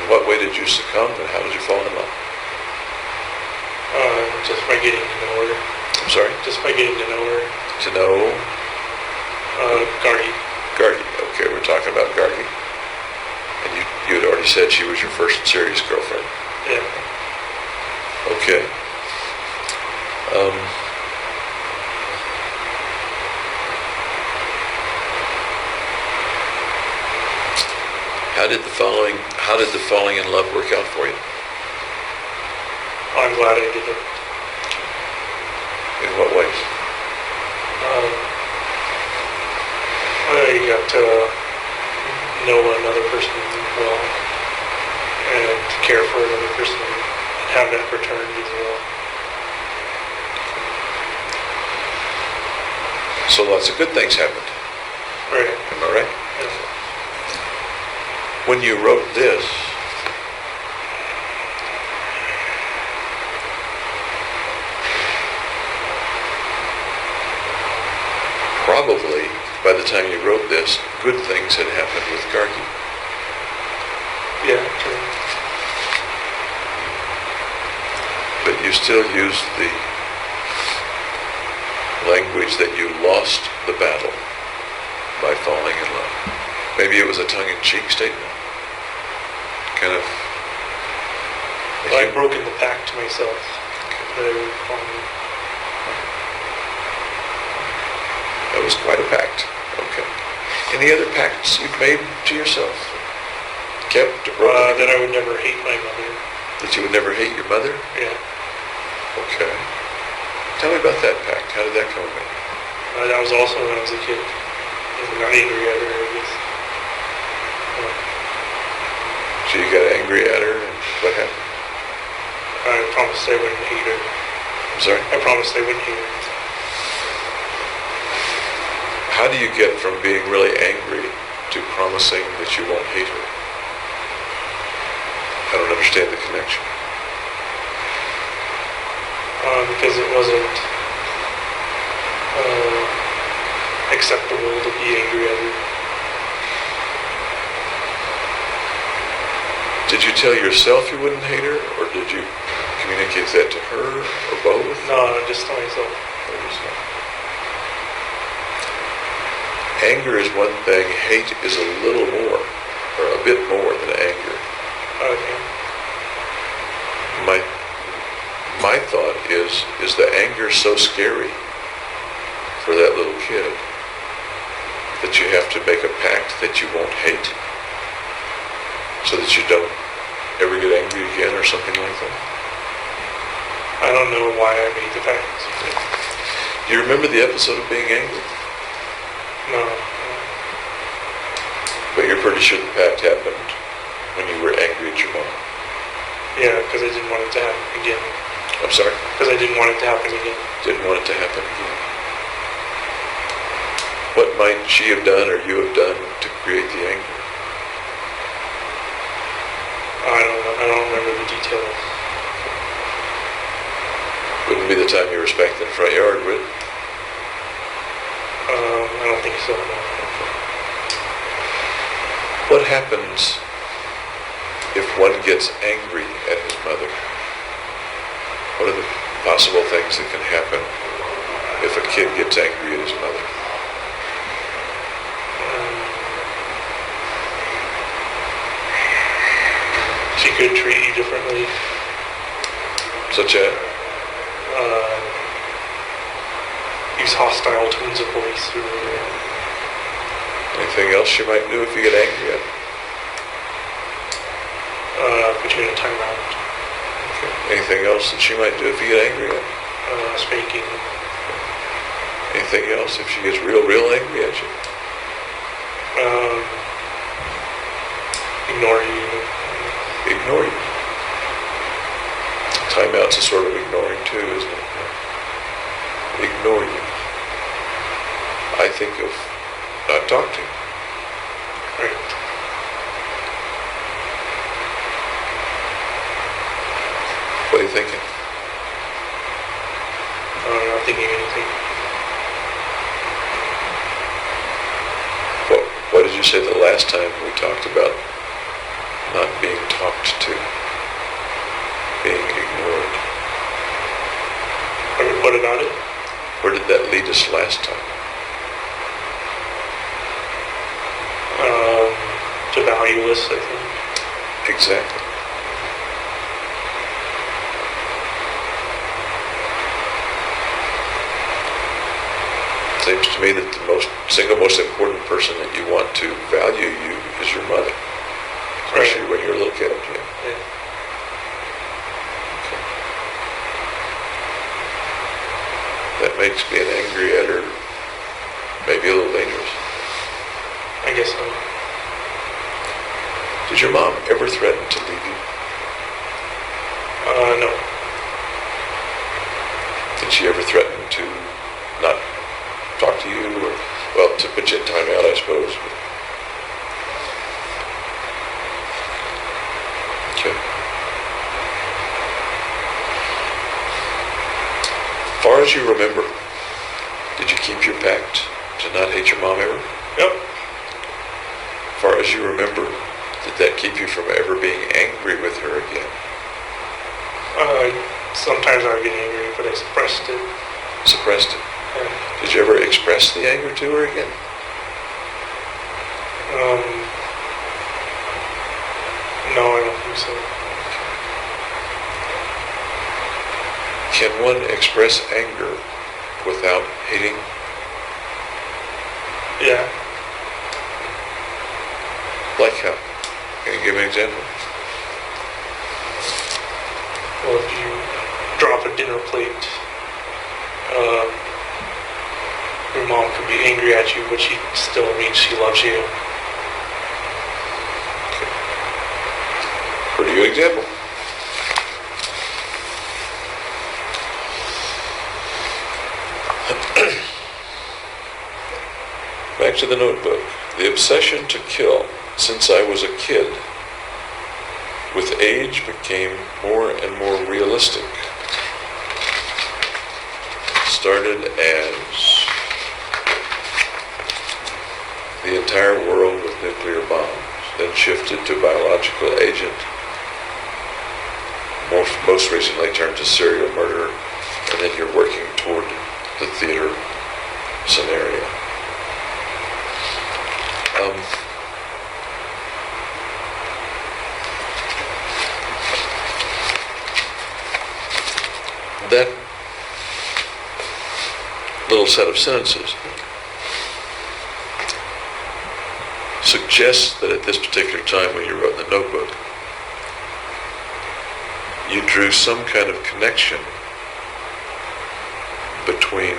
In what way did you succumb and how did you fall in love? Just by getting to know her. I'm sorry? Just by getting to know her. To know Gargi. Gargi. Okay, we're talking about Gargi. And you had already said she was your first serious girlfriend. Yeah. Okay. How did the falling in love work out for you? I'm glad I did it. In what ways? I got to know another person well and care for another person and have that returned as well. So lots of good things happened. Right. Am I right? Yeah. When you wrote this, probably by the time you wrote this, good things had happened with Gargi. Yeah, true. But you still used the language that you lost the battle by falling in love. Maybe it was a tongue-in-cheek statement. Kind of. I've broken the pact to myself that I would fall in. That was quite a pact. Okay. Any other pacts you've made to yourself? Kept or broken? That I would never hate my mother. That you would never hate your mother? Yeah. Okay. Tell me about that pact. How did that come about? That was also when I was a kid. I got angry at her, I guess. So you got angry at her, and what happened? I promised I wouldn't hate her. I'm sorry? I promised I wouldn't hate her. How do you get from being really angry to promising that you won't hate her? I don't understand the connection. because it wasn't acceptable to be angry at her. Did you tell yourself you wouldn't hate her, or did you communicate that to her, or both? No, just to myself. Anger is one thing, hate is a little more, or a bit more than anger. Okay. My thought is the anger so scary for that little kid that you have to make a pact that you won't hate so that you don't ever get angry again or something like that? I don't know why I made the pact. Do you remember the episode of being angry? No. But you're pretty sure the pact happened when you were angry at your mom. Yeah, because I didn't want it to happen again. I'm sorry? Because I didn't want it to happen again. Didn't want it to happen again. What might she have done or you have done to create the anger? I don't know. I don't remember the details. Wouldn't be the time you were spanking in the front yard, would it? I don't think so. No. What happens if one gets angry at his mother? What are the possible things that can happen if a kid gets angry at his mother? She could treat you differently. Such as? Use hostile tones of voice. Or, Anything else she might do if you get angry at her? put you in a timeout. Okay. Anything else that she might do if you get angry at her? Spanking. Anything else if she gets real angry at you? Ignore you. Ignore you. Timeout's a sort of ignoring too, isn't it? Ignore you. I think of not talk to you. Right. What are you thinking? I'm not thinking anything. What did you say the last time we talked about not being talked to, being ignored? What about it? Where did that lead us last time? To valueless, I think. Exactly. Seems to me that the single most important person that you want to value you is your mother, especially when you're a little kid. Yeah. Yeah. Okay. That makes being angry at her maybe a little dangerous. I guess so. Did your mom ever threaten to leave you? No. Did she ever threaten to not talk to you, or, well, to put you in timeout, I suppose? Okay. As far as you remember, did you keep your pact to not hate your mom ever? Yep. As far as you remember, did that keep you from ever being angry with her again? Sometimes I would get angry, but I suppressed it. Suppressed it? Yeah. Did you ever express the anger to her again? No, I don't think so. Can one express anger without hating? Yeah. Like how? Can you give me an example? Well, if you drop a dinner plate, your mom could be angry at you, but she still means she loves you. Pretty good example. Back to the notebook. The obsession to kill since I was a kid with age became more and more realistic. started as the entire world with nuclear bombs, then shifted to biological agent, most recently turned to serial murder, and then you're working toward the theater scenario. That little set of sentences suggests that at this particular time when you wrote in the notebook, you drew some kind of connection between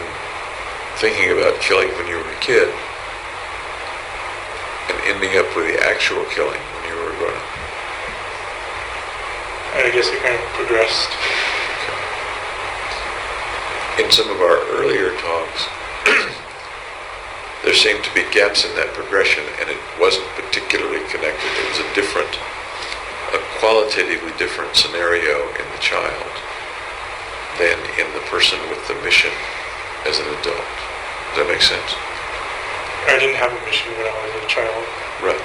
thinking about killing when you were a kid and ending up with the actual killing when you were a grown-up. I guess it kind of progressed. In some of our earlier talks, there seemed to be gaps in that progression, and it wasn't particularly connected. It was a qualitatively different scenario in the child than in the person with the mission as an adult. Does that make sense? I didn't have a mission when I was a child. Right.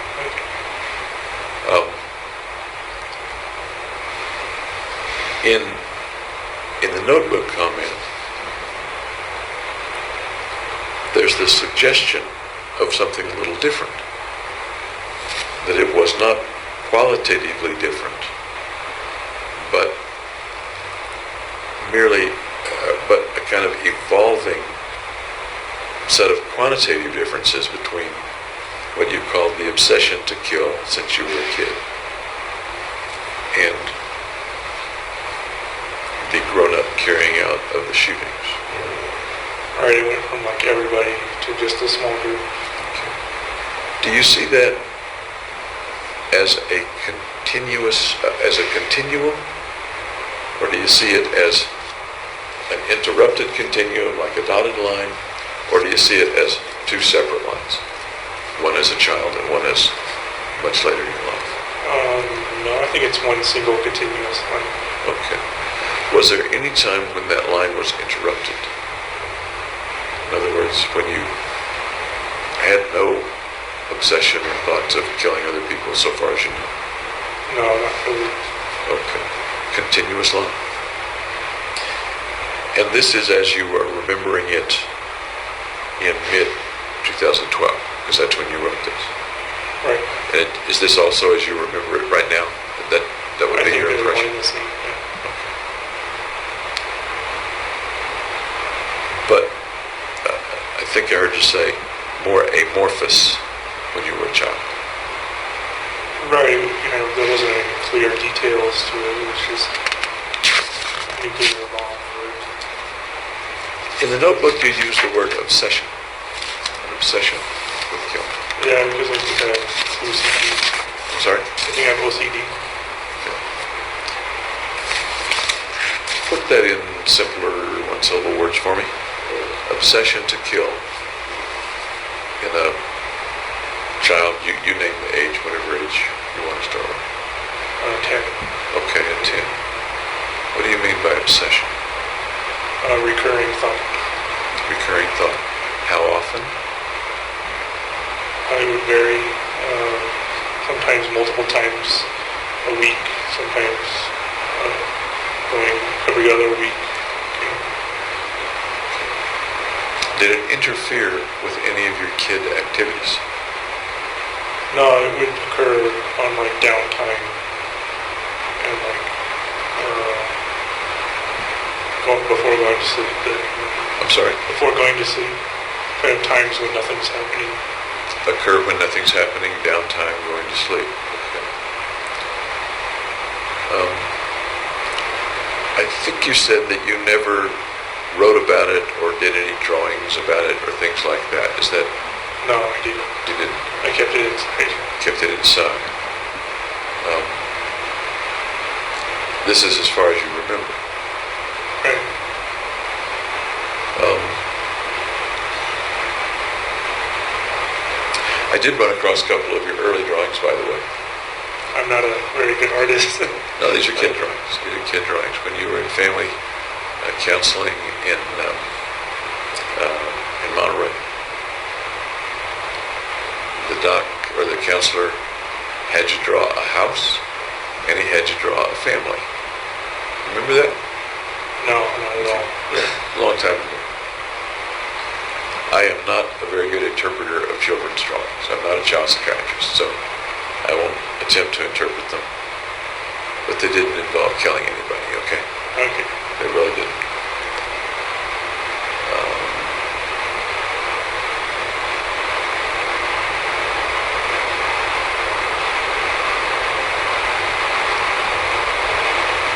In the notebook comment, there's this suggestion of something a little different. That it was not qualitatively different, but merely but a kind of evolving set of quantitative differences between what you called the obsession to kill since you were a kid and the grown-up carrying out of the shootings. All right, it went from like everybody to just a small group. Okay. Do you see that as a continuum, or do you see it as an interrupted continuum, like a dotted line, or do you see it as two separate lines? One as a child and one as much later in your life? No, I think it's one single continuous line. Okay. Was there any time when that line was interrupted? In other words, when you had no obsession or thoughts of killing other people so far as you know? No, not really. Okay. Continuous line. And this is as you are remembering it in mid-2012, because that's when you wrote this. Right. And is this also as you remember it right now? That would be your impression? The same, yeah. But I think I heard you say more amorphous when you were a child. Right, there wasn't any clear details to it. It was just nuclear bomb. In the notebook, you use the word obsession. An obsession with killing. Yeah, because I think I have OCD. I'm sorry? I think I have OCD. Okay. Put that in simpler one-syllable words for me. Obsession to kill. In a child, you name the age, whatever age you want to start with. 10. Okay, at 10. What do you mean by obsession? Recurring thought. Recurring thought. How often? It would vary. Sometimes multiple times a week. Sometimes going every other week. Did it interfere with any of your kid activities? No, it would occur on like downtime and like before going to sleep. I'm sorry? Before going to sleep, kind of times when nothing's happening. Occur when nothing's happening, downtime, going to sleep. Okay. I think you said that you never wrote about it or did any drawings about it or things like that. Is that? No, I didn't. You didn't? I kept it inside. Kept it inside. This is as far as you remember. Right. I did run across a couple of your early drawings, by the way. I'm not a very good artist. No, these are kid drawings. These are kid drawings. When you were in family counseling in counselor had you draw a house and he had you draw a family. Remember that? No, not at all. Yeah, a long time ago. I am not a very good interpreter of children's drawings. I'm not a child psychiatrist, so I won't attempt to interpret them. But they didn't involve killing anybody, okay? Okay. They really didn't.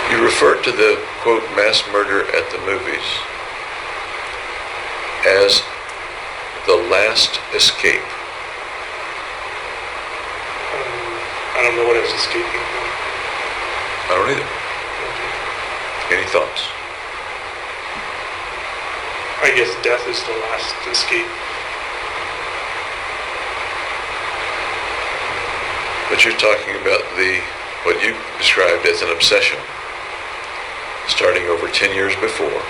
You referred to the, quote, mass murder at the movies as the last escape. I don't know what I was escaping from. I don't either. Any thoughts? I guess death is the last escape. But you're talking about what you described as an obsession, starting over 10 years before,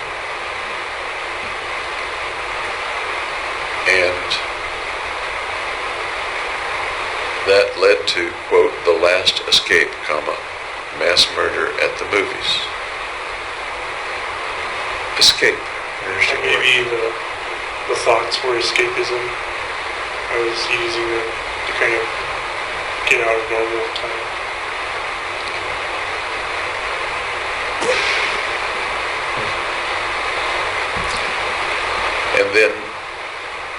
and that led to, quote, the last escape, comma, mass murder at the movies. Escape. Interesting word. Maybe the thoughts were escapism. I was using them to kind of get out of normal time. And then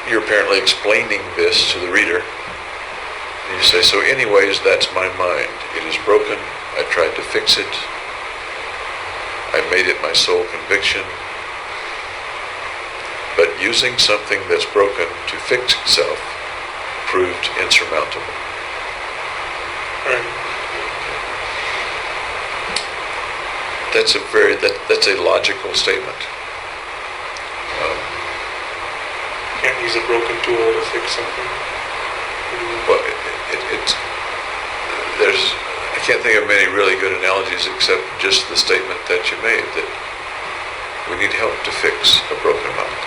you're apparently explaining this to the reader. And you say, so anyways, that's my mind. It is broken. I tried to fix it. I made it my sole conviction. But using something that's broken to fix itself proved insurmountable. Right. That's a logical statement. Can't use a broken tool to fix something. Well, I can't think of many really good analogies except just the statement that you made that we need help to fix a broken mind.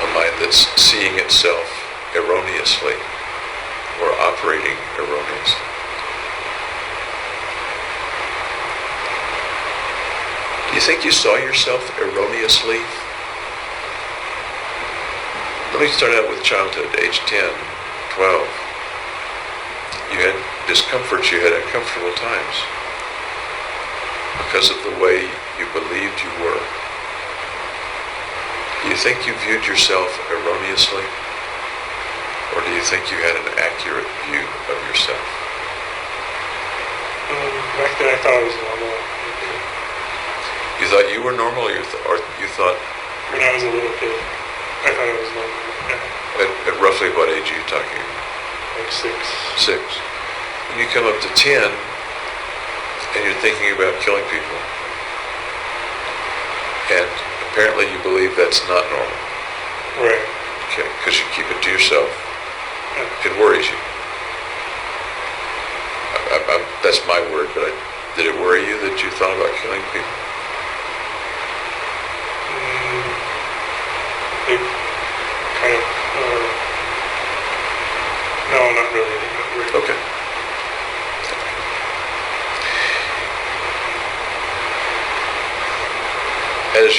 A mind that's seeing itself erroneously or operating erroneously. Do you think you saw yourself erroneously? Let me start out with childhood, age 10, 12. You had discomforts, you had uncomfortable times because of the way you believed you were. Do you think you viewed yourself erroneously? Or do you think you had an accurate view of yourself? Back then I thought I was normal. You thought you were normal, or you thought... When I was a little kid, I thought I was normal. Yeah. At roughly what age are you talking? Like 6. 6. When you come up to 10, and you're thinking about killing people, and apparently you believe that's not normal. Right. Okay, because you keep it to yourself. Yeah. It worries you. That's my word, but did it worry you that you thought about killing people? It kind of, no, not really. Not really. Okay. As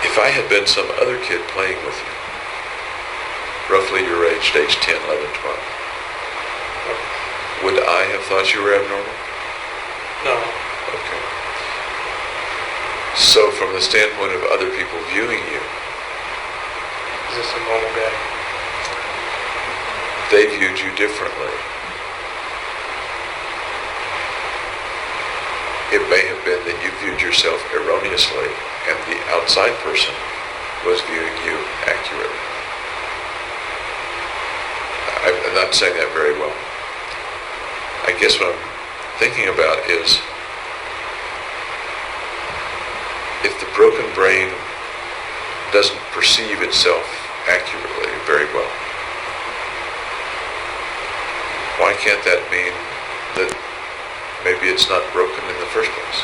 if I had been some other kid playing with you, roughly your age, age 10, 11, 12, would I have thought you were abnormal? No. Okay. So from the standpoint of other people viewing you, Is this a normal guy? they viewed you differently. It may have been that you viewed yourself erroneously and the outside person was viewing you accurately. I'm not saying that very well. I guess what I'm thinking about is if the broken brain doesn't perceive itself accurately very well, why can't that mean that maybe it's not broken in the first place?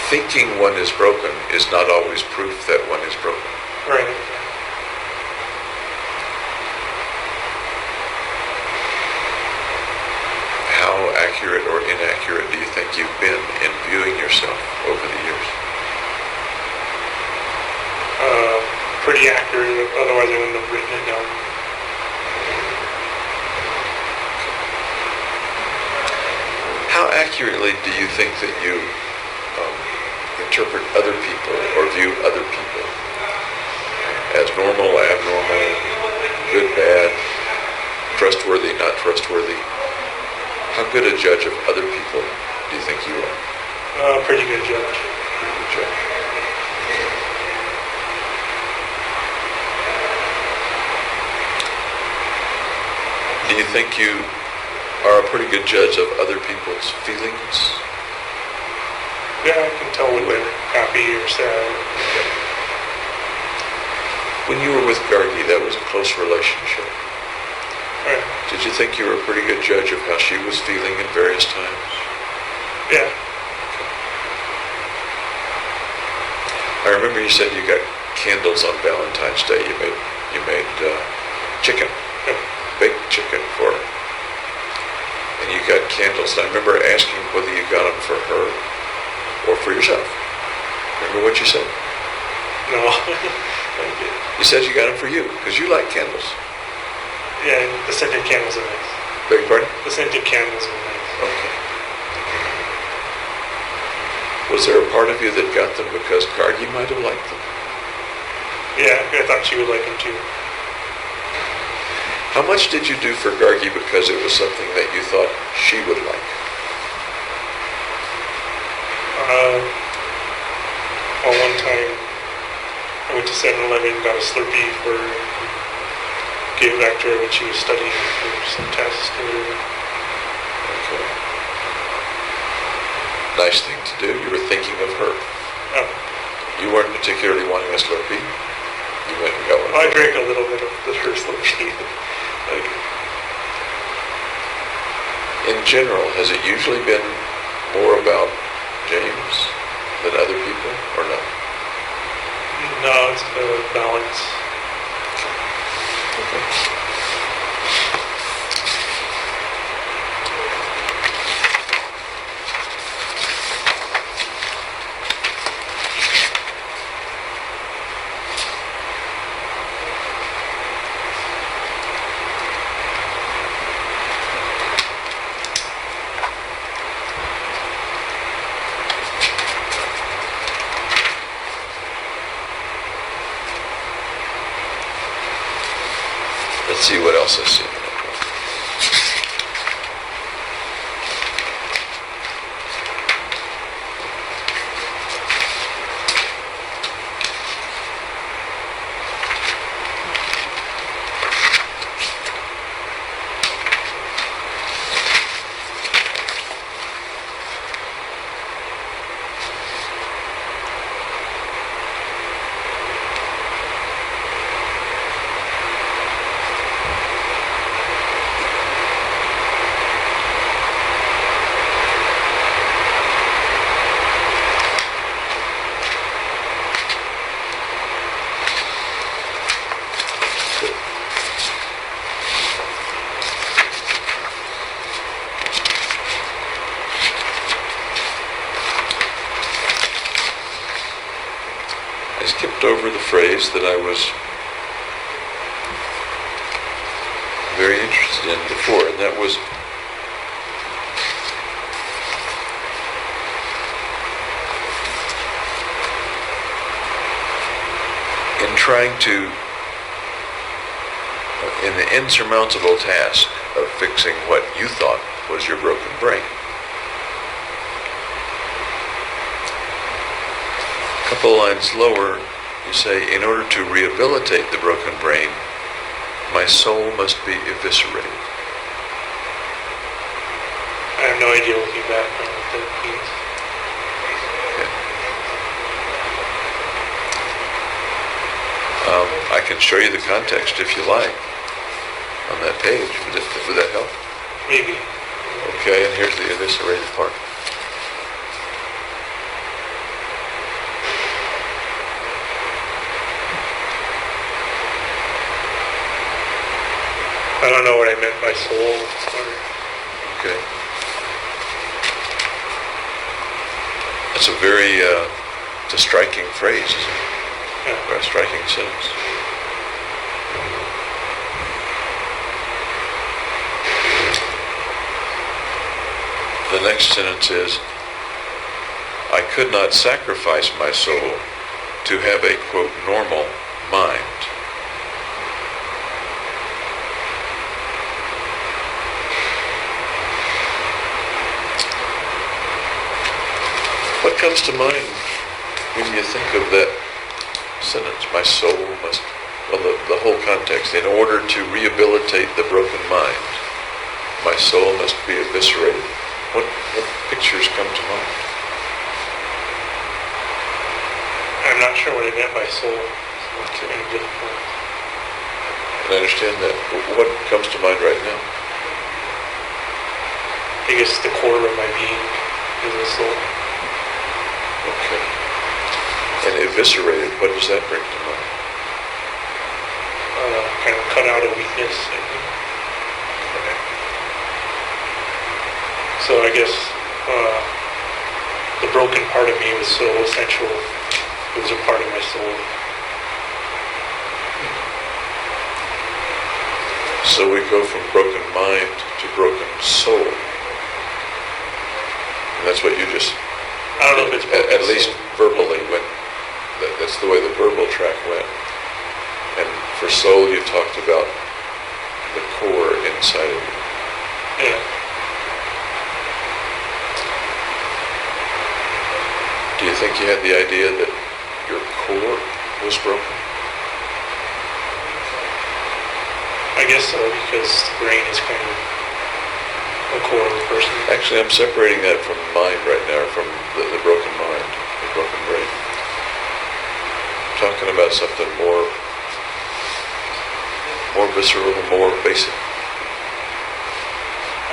thinking one is broken is not always proof that one is broken. Right. How accurate or inaccurate do you think you've been in viewing yourself over the years? Pretty accurate, otherwise I wouldn't have written it down. How accurately do you think that you interpret other people or view other people as normal, abnormal, good, bad, trustworthy, not trustworthy? How good a judge of other people do you think you are? Pretty good judge. Pretty good judge. Do you think you are a pretty good judge of other people's feelings? Yeah, I can tell when they're happy or sad. When you were with Gargi, that was a close relationship. Right. Did you think you were a pretty good judge of how she was feeling at various times? Yeah. I remember you said you got candles on Valentine's Day. You made chicken, baked chicken for her. And you got candles. And I remember asking whether you got them for her or for yourself. Remember what you said? No. You said you got them for you because you like candles. Yeah, the scented candles are nice. Beg your pardon? The scented candles are nice. Okay. Was there a part of you that got them because Gargi might have liked them? Yeah, I thought she would like them too. How much did you do for Gargi because it was something that you thought she would like? Well, one time I went to 7-Eleven and got a Slurpee for gave it back to her when she was studying for some test or whatever. Okay. Nice thing to do. You were thinking of her. Oh. You weren't particularly wanting a Slurpee. You went and got one. I drank a little bit of her Slurpee. In general, has it usually been more about James than other people, or no? No, it's a balance. Okay. Let's see what else I see. I skipped over the phrase that I was very interested in before, and that was in trying to, in the insurmountable task of fixing what you thought was your broken brain. A couple lines lower, you say, in order to rehabilitate the broken brain, my soul must be eviscerated. I have no idea looking back on what that means. Okay. I can show you the context if you like on that page. Would that help? 'Maybe. Okay, and here's the eviscerated part. I don't know what I meant by soul. Okay. That's a very, it's a striking phrase, isn't it? Yeah. Or a striking sentence. The next sentence is, I could not sacrifice my soul to have a, quote, normal mind. What comes to mind when you think of that sentence? My soul must, well, the whole context, in order to rehabilitate the broken mind, my soul must be eviscerated. What pictures come to mind? I'm not sure what I meant by soul. Okay. Kind of difficult. I understand that. What comes to mind right now? I guess the core of my being is the soul. Okay. And eviscerated, what does that bring to mind? Kind of cut out a weakness, I think. So I guess the broken part of me was so essential. It was a part of my soul. So we go from broken mind to broken soul. And that's what you just, I don't know if it's broken at least soul. verbally went, that's the way the verbal track went. And for soul you talked about the core inside of you. Yeah. Do you think you had the idea that your core was broken? I guess so, because the brain is kind of the core of the person. Actually, I'm separating that from mind right now, from the broken mind, the broken brain. I'm talking about something more visceral, more basic.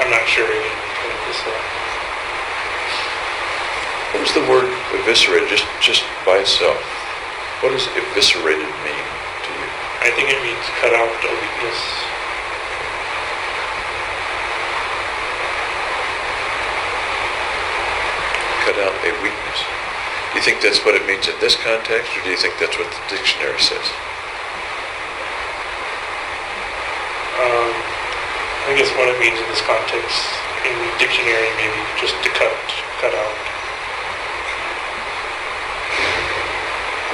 I'm not sure again. Kind of this, What does the word eviscerate, just by itself, what does eviscerated mean to you? I think it means cut out a weakness. Cut out a weakness. Do you think that's what it means in this context, or do you think that's what the dictionary says? I guess what it means in this context, in the dictionary, maybe just to cut out.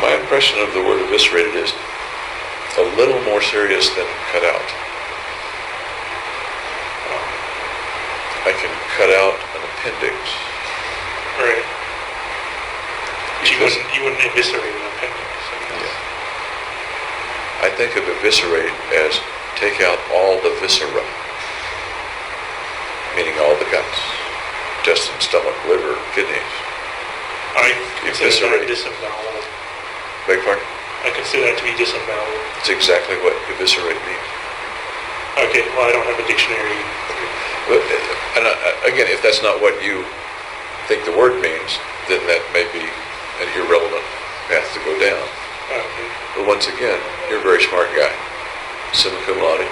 My impression of the word eviscerated is a little more serious than cut out. I can cut out an appendix. Right. You Because- wouldn't eviscerate an appendix, I guess. I think of eviscerate as take out all the viscera, meaning all the guts, intestine, stomach, liver, kidneys. I consider that Eviscerate. disembowel. Beg your pardon? I consider that to be disembowel. It's exactly what eviscerate means. Okay, well, I don't have a dictionary. But, again, if that's not what you think the word means, then that may be an irrelevant path to go down. Okay. But once again, you're a very smart guy. Summa cum laude.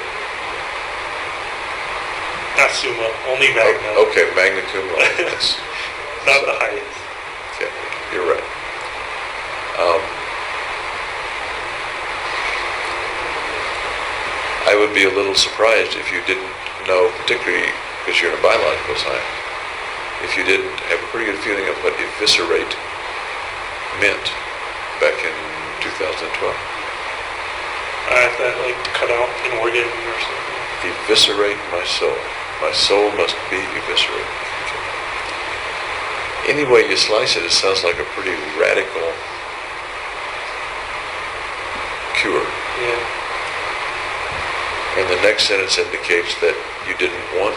Not summa, only magna. Okay, magna cum laude. That's- Not the highest. Okay, you're right. I would be a little surprised if you didn't know, particularly because you're in a biological science, if you didn't have a pretty good feeling of what eviscerate meant back in 2012. I have to like cut out an organ or something. Eviscerate my soul. My soul must be eviscerated. Any way you slice it, it sounds like a pretty radical cure. Yeah. And the next sentence indicates that you didn't want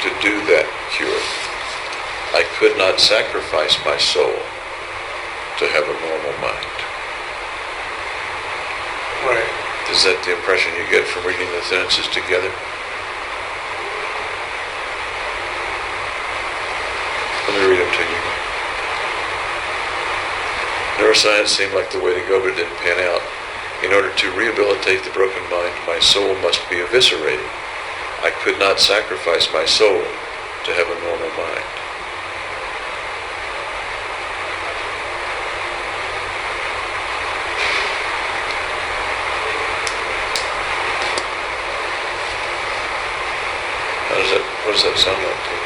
to do that cure. I could not sacrifice my soul to have a normal mind. Right. Is that the impression you get from reading the sentences together? Let me read them to you. Neuroscience seemed like the way to go, but it didn't pan out. In order to rehabilitate the broken mind, my soul must be eviscerated. I could not sacrifice my soul to have a normal mind. What does that sound like to you?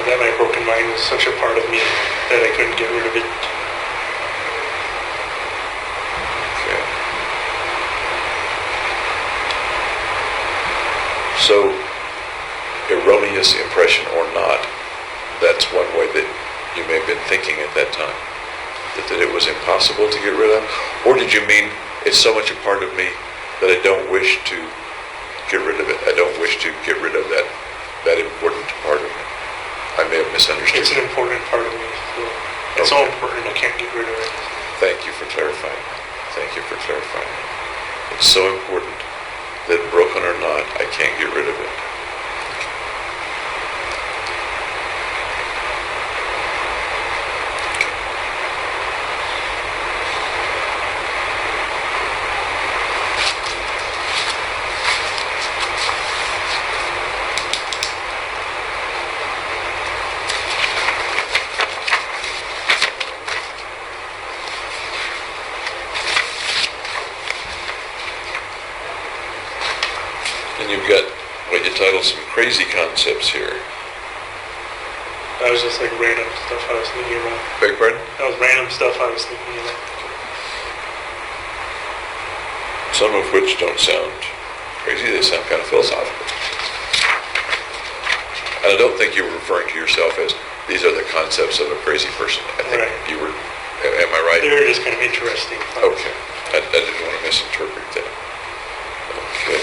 That my broken mind was such a part of me that I couldn't get rid of it. Okay. So, erroneous impression or not, that's one way that you may have been thinking at that time. That it was impossible to get rid of? Or did you mean it's so much a part of me that I don't wish to get rid of it? I don't wish to get rid of that important part of me. I may have misunderstood. It's an important part of me. So it's so important I can't get rid of it. Thank you for clarifying. Thank you for clarifying. It's so important that broken or not, I can't get rid of it. And you've got what you title some crazy concepts here. That was just like random stuff I was thinking about. Beg pardon? That was random stuff I was thinking about. Some of which don't sound crazy, they sound kind of philosophical. And I don't think you were referring to yourself as, these are the concepts of a crazy person. I think you were, am I right? They were just kind of interesting. Okay. I didn't want to misinterpret that. Okay.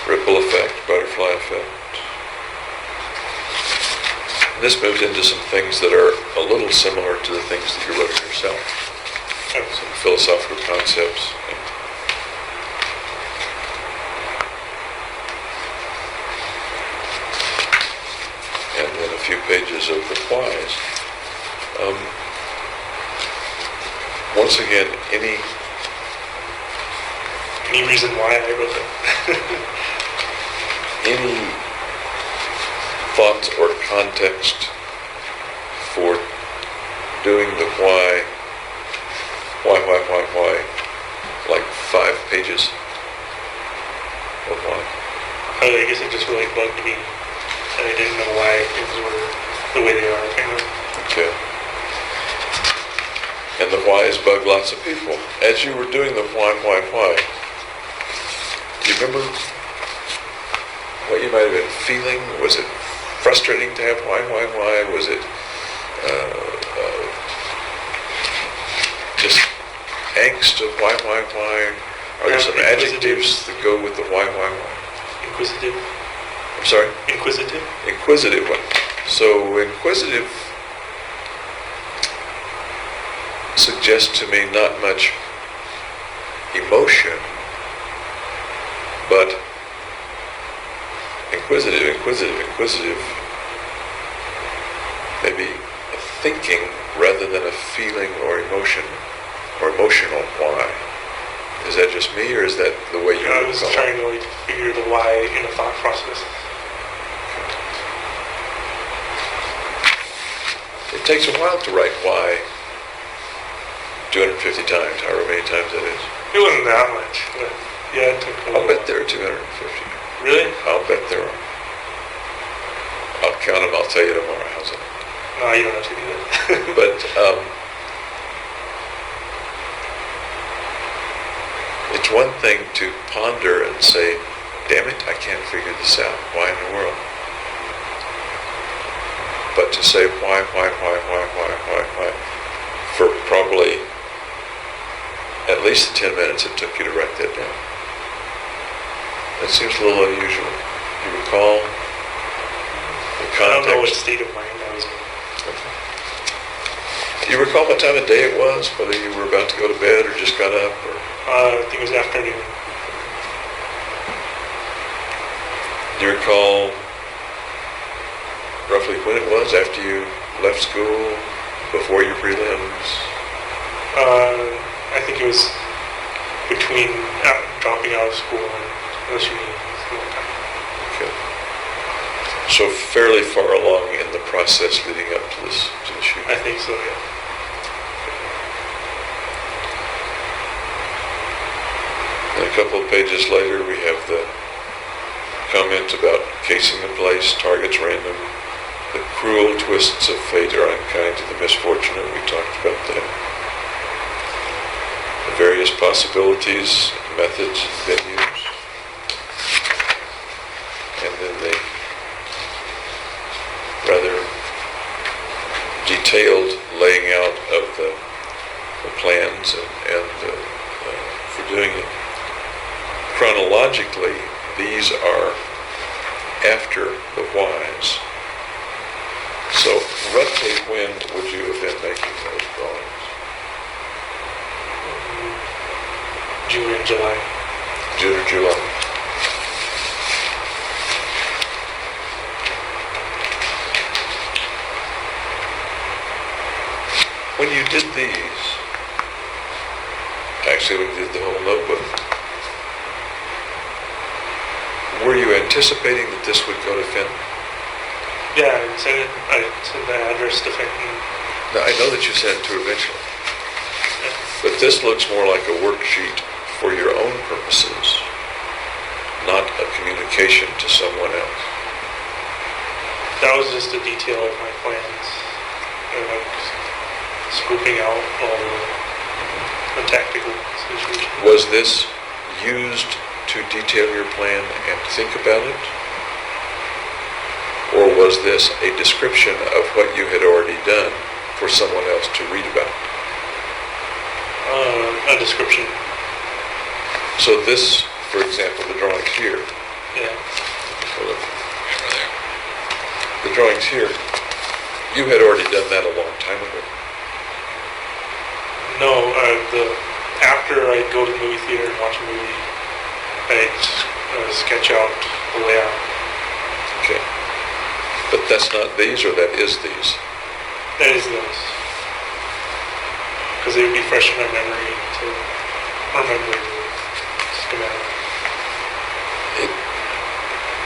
Ripple effect, butterfly effect. This moves into some things that are a little similar to the things that you wrote yourself. Some philosophical concepts. And then a few pages of the whys. Once again, any reason why I wrote it? any thoughts or context for doing the why, like 5 pages of why? I guess it just really bugged me that I didn't know why things were the way they are, kind of. Okay. And the whys bug lots of people. As you were doing the why, do you remember what you might have been feeling? Was it frustrating to have why? Was it just angst of why? Are there some adjectives that go with the why? Inquisitive. I'm sorry? Inquisitive. Inquisitive one. So inquisitive suggests to me not much emotion, but inquisitive, maybe a thinking rather than a feeling or emotion, or emotional why. Is that just me, or is that the way you I was trying to like figure the why in a thought process. It takes a while to write why 250 times, however many times that is. It wasn't that much, but yeah, it took a I'll while. bet there are 250. Really? I'll bet there are. I'll count them, I'll tell you tomorrow. How's that? No, you don't have to do that. But it's one thing to ponder and say, damn it, I can't figure this out. Why in the world? But to say why, for probably at least 10 minutes it took you to write that down. That seems a little unusual. You recall the context? I don't know what state of mind I was in. Okay. Do you recall what time of day it was? Whether you were about to go to bed or just got up? Or? I think it was afternoon. Do you recall roughly when it was after you left school, before your prelims? I think it was between dropping out of school and LSU. Okay. So fairly far along in the process leading up to this shooting? I think so, yeah. And a couple of pages later, we have the comment about casing the place, targets random, the cruel twists of fate are unkind to the misfortunate. We talked about that. The various possibilities, methods, venues. And then the rather detailed laying out of the plans and for doing it. Chronologically, these are after the whys. So roughly when would you have been making those drawings? June and July. June or July? When you did these, actually when you did the whole notebook, were you anticipating that this would go to Fenton? Yeah, I sent the address to Fenton. Now, I know that you sent it to eventually, but this looks more like a worksheet for your own purposes, not a communication to someone else. That was just a detail of my plans. And like scooping out all the tactical situations. Was this used to detail your plan and think about it? Or was this a description of what you had already done for someone else to read about? A description. So this, for example, the drawings here, Yeah. hold up, over there. The drawings here, you had already done that a long time ago. No, after I'd go to the movie theater and watch a movie, I'd sketch out the layout. Okay. But that's not these, or that is these? That is those. Because they would be fresh in my memory to remember the schematic.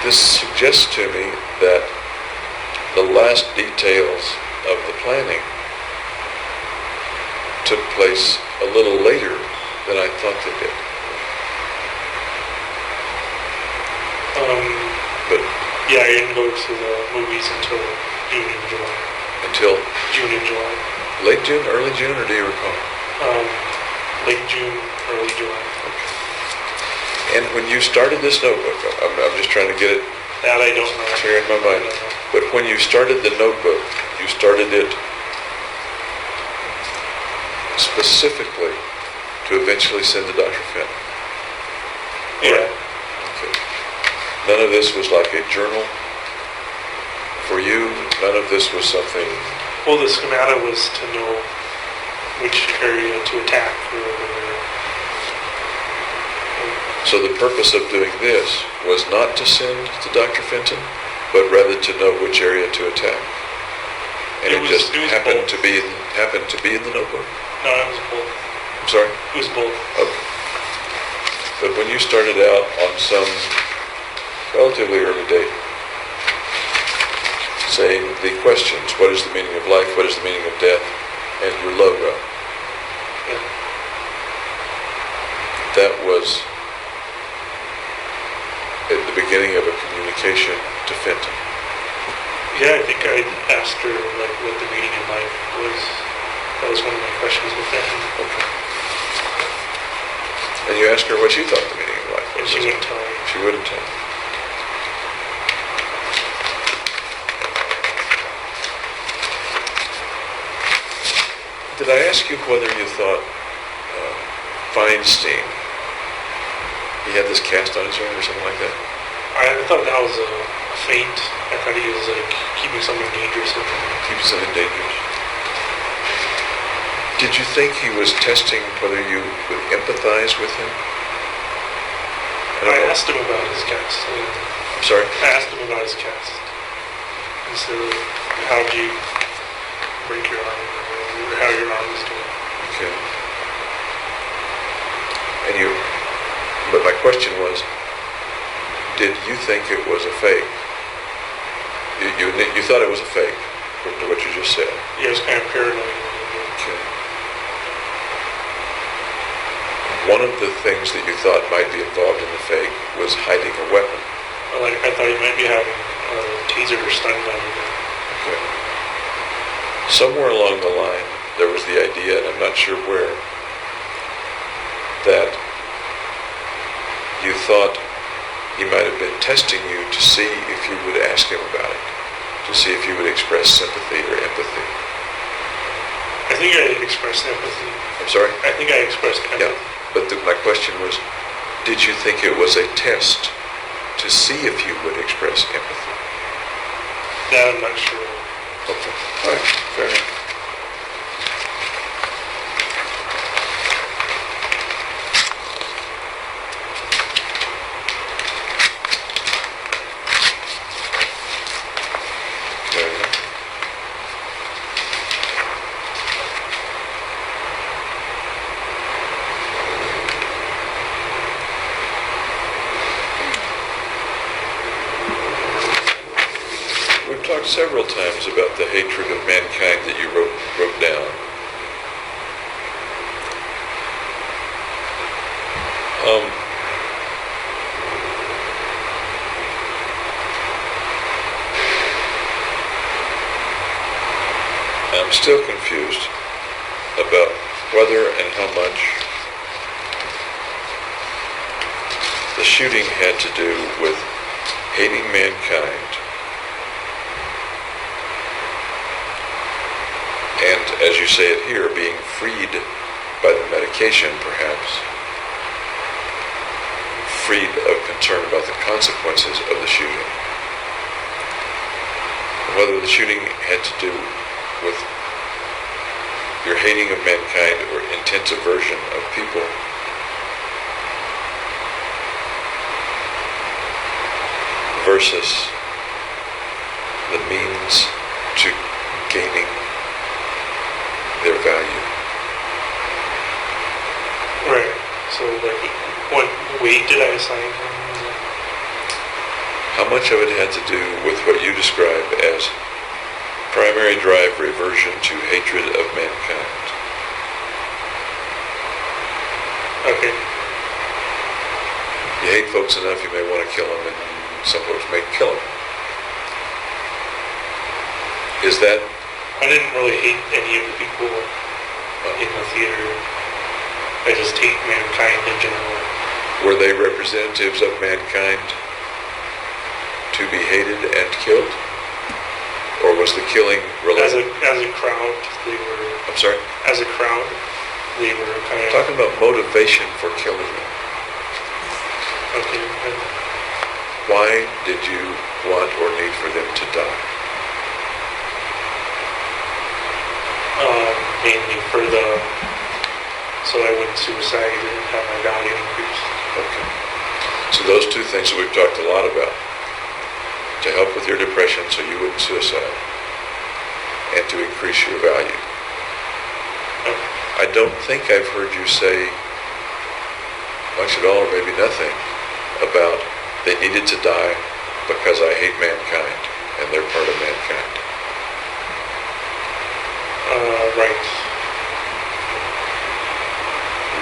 This suggests to me that the last details of the planning took place a little later than I thought they did. But Yeah, I didn't go to the movies until June and July. until June and July. late June, early June, or do you recall? Late June, early July. And when you started this notebook, I'm just trying to get it That I don't know. clear in my mind, I don't know. but when you started the notebook, you started it specifically to eventually send to Dr. Fenton. Yeah. Okay. None of this was like a journal for you? None of this was something... Well, the schematic was to know which area to attack or whatever. So the purpose of doing this was not to send to Dr. Fenton, but rather to know which area to attack. And it was happened both. to be in the notebook. No, it was both. I'm sorry? It was both. Okay. But when you started out on some relatively early date, saying the questions, what is the meaning of life, what is the meaning of death, and your logo, Yeah. that was at the beginning of a communication to Fenton. Yeah, I think I asked her like what the meaning of life was. That was one of my questions with Fenton. Okay. And you asked her what she thought the meaning of life was. And she wouldn't tell me. She wouldn't tell you. Did I ask you whether you thought Feinstein, he had this cast on his arm or something like that? I thought that was a feint. I thought he was like keeping something dangerous with him. Keep something dangerous. Did you think he was testing whether you would empathize with him? I asked him about his cast. I'm sorry? I asked him about his cast. He said, how'd you break your arm or how your arm is doing. Okay. But my question was, did you think it was a fake? You thought it was a fake, according to what you just said. Yeah, I was kind of paranoid. Okay. One of the things that you thought might be involved in the fake was hiding a weapon. Like, I thought he might be having a taser or stun gun. Okay. Somewhere along the line, there was the idea, and I'm not sure where, that you thought he might have been testing you to see if you would ask him about it, to see if you would express sympathy or empathy. I think I expressed empathy. I'm sorry? I think I expressed empathy. Yeah, but my question was, did you think it was a test to see if you would express empathy? That I'm not sure. Okay, all right, fair enough. Fair enough. We've talked several times about the hatred of mankind that you wrote down. I'm still confused about whether and how much the shooting had to do with hating mankind and, as you say it here, being freed by the medication, perhaps, freed of concern about the consequences of the shooting. Whether the shooting had to do with your hating of mankind or intense aversion of people versus the means to gaining their value. Right. So, like, what weight did I assign him? How much of it had to do with what you describe as primary drive reversion to hatred of mankind? Okay. You hate folks enough, you may want to kill them, and some folks may kill them. Is that... I didn't really hate any of the people in the theater. I just hate mankind in general. Were they representatives of mankind to be hated and killed? Or was the killing related? As a crowd, they were... I'm sorry? As a crowd, they were kind of... Talking about motivation for killing them. Okay. Why did you want or need for them to die? Mainly for so I wouldn't suicide and have my value increased. Okay. So those two things that we've talked a lot about. To help with your depression so you wouldn't suicide. And to increase your value. Okay. I don't think I've heard you say much at all, or maybe nothing, about they needed to die because I hate mankind and they're part of mankind. Right.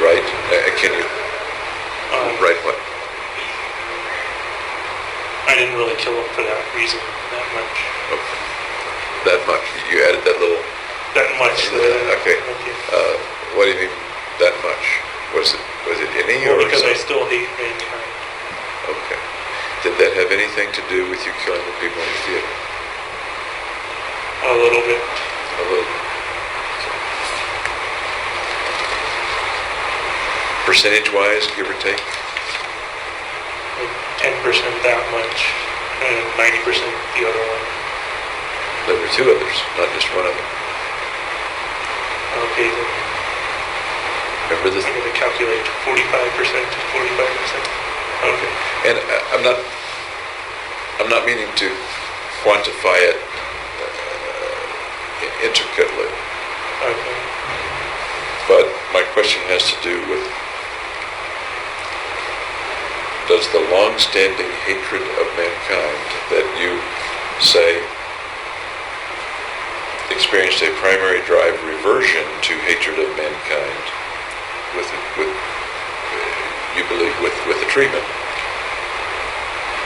Right? Can you... Right what? I didn't really kill him for that reason that much. Okay. That much. You added that little... That much. Okay. What do you mean, that much? Was it any Well, or because some? I still hate mankind. Okay. Did that have anything to do with you killing the people in the theater? A little bit. A little bit. Percentage-wise, give or take? Like 10% that much, and 90% the other one. There were two others, not just one other. Okay, then Remember this? I'm going to calculate 45% to 45%. Okay. And I'm not meaning to quantify it intricately. Okay. But my question has to do with, does the long-standing hatred of mankind that you say experienced a primary drive reversion to hatred of mankind with you believe with the treatment,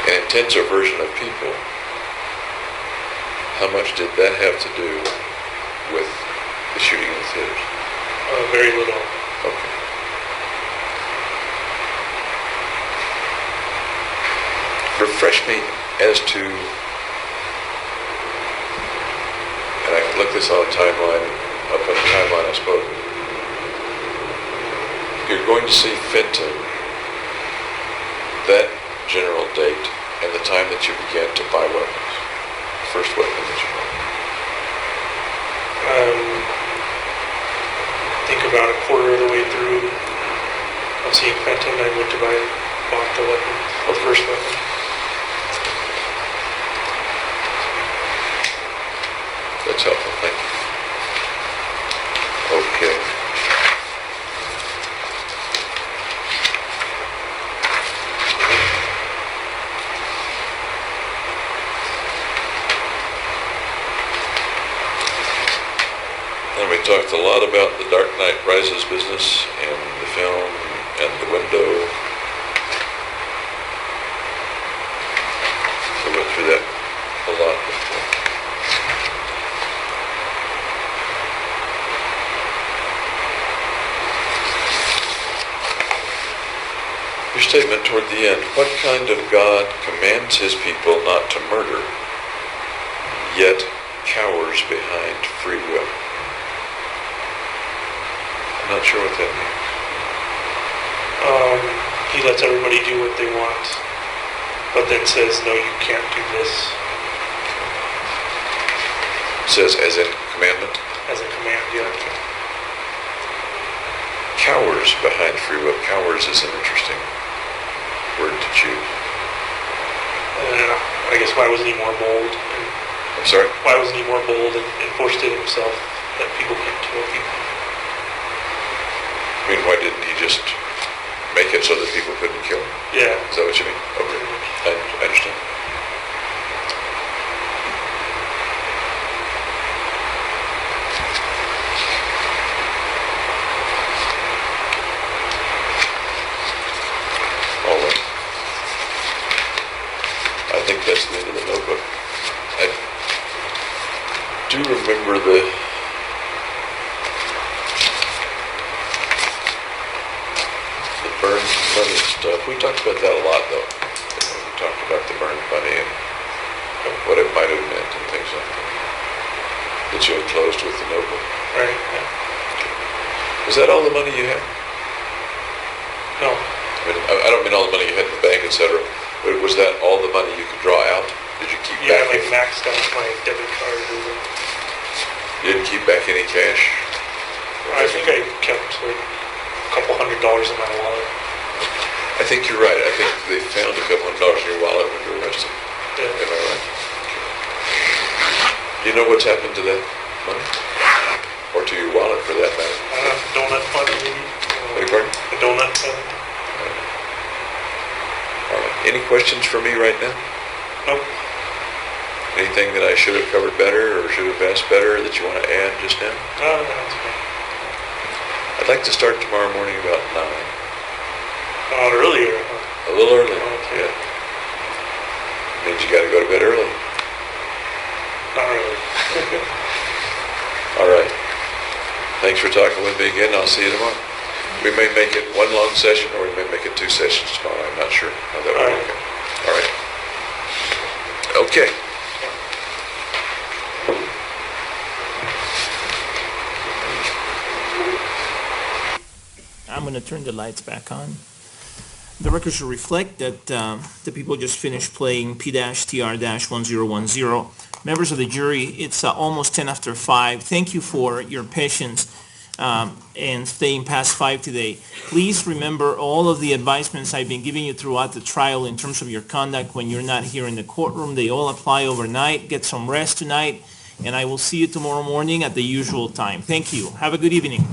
an intense aversion of people, how much did that have to do with the shooting in the theaters? Very little. Okay. Refresh me as to, and I can look this on a timeline, up on a timeline I suppose. You're going to see Fenton that general date and the time that you began to buy weapons. First weapon that you bought. I think about a quarter of the way through of seeing Fenton, I went to bought the weapon, the first weapon. That's helpful, thank you. Okay. And we talked a lot about the Dark Knight Rises business and the film and the window. We went through that a lot before. Your statement toward the end, what kind of God commands his people not to murder, yet cowers behind free will? I'm not sure what that means. He lets everybody do what they want, but then says, no, you can't do this. Says as in commandment? As a command, yeah. Cowers behind free will. Cowers is an interesting word to choose. I guess why wasn't he more bold? I'm sorry? Why wasn't he more bold and enforced it himself that people can't kill people? I mean, why didn't he just make it so that people couldn't kill him? Yeah. Is that what you mean? Okay. I understand. All right. I think that's the end of the notebook. I do remember the burned money stuff. We talked about that a lot, though. We talked about the burned money and what it might have meant and things like that. That you enclosed with the notebook. Right. Yeah. Was that all the money you had? No. I mean, I don't mean all the money you had in the bank, etc. But was that all the money you could draw out? Did you keep Yeah, back like any? maxed out my debit card. You didn't keep back any cash? I think I kept like a couple $100 in my wallet. I think you're right. I think they found a couple $100 in your wallet when you were arrested. Yeah. Am I right? Do you know what's happened to that money? Or to your wallet, for that matter? Donut fund, maybe. Beg your pardon? A donut fund. All right. Any questions for me right now? Nope. Anything that I should have covered better or should have asked better that you want to add just now? No, that's okay. I'd like to start tomorrow morning about 9. Earlier. A little early. Okay. Yeah. Means you got to go to bed early. Not really. All right. Thanks for talking with me again. I'll see you tomorrow. We may make it one long session or we may make it 2 sessions tomorrow. I'm not sure how that will All work out. All right. Okay. I'm going to turn the lights back on. The record should reflect that the people just finished playing P-TR-1010. Members of the jury, it's almost 10 after 5. Thank you for your patience and staying past 5 today. Please remember all of the advisements I've been giving you throughout the trial in terms of your conduct when you're not here in the courtroom. They all apply overnight. Get some rest tonight. and I will see you tomorrow morning at the usual time. Thank you. Have a good evening.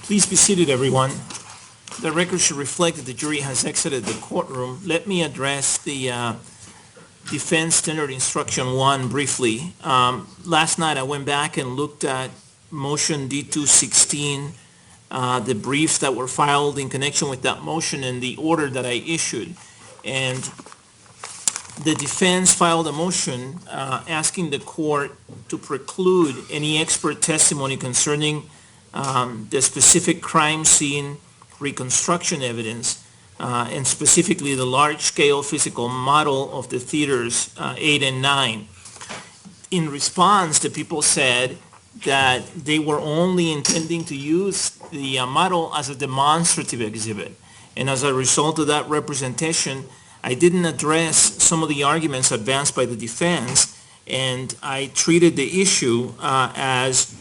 Please be seated, everyone. The record should reflect that the jury has exited the courtroom. Let me address the defense standard instruction 1 briefly. Last night I went back and looked at motion D-216, the briefs that were filed in connection with that motion and the order that I issued. And the defense filed a motion asking the court to preclude any expert testimony concerning the specific crime scene reconstruction evidence, and specifically the large-scale physical model of the theaters 8 and 9. In response, the people said that they were only intending to use the model as a demonstrative exhibit. And as a result of that representation, I didn't address some of the arguments advanced by the defense, and I treated the issue as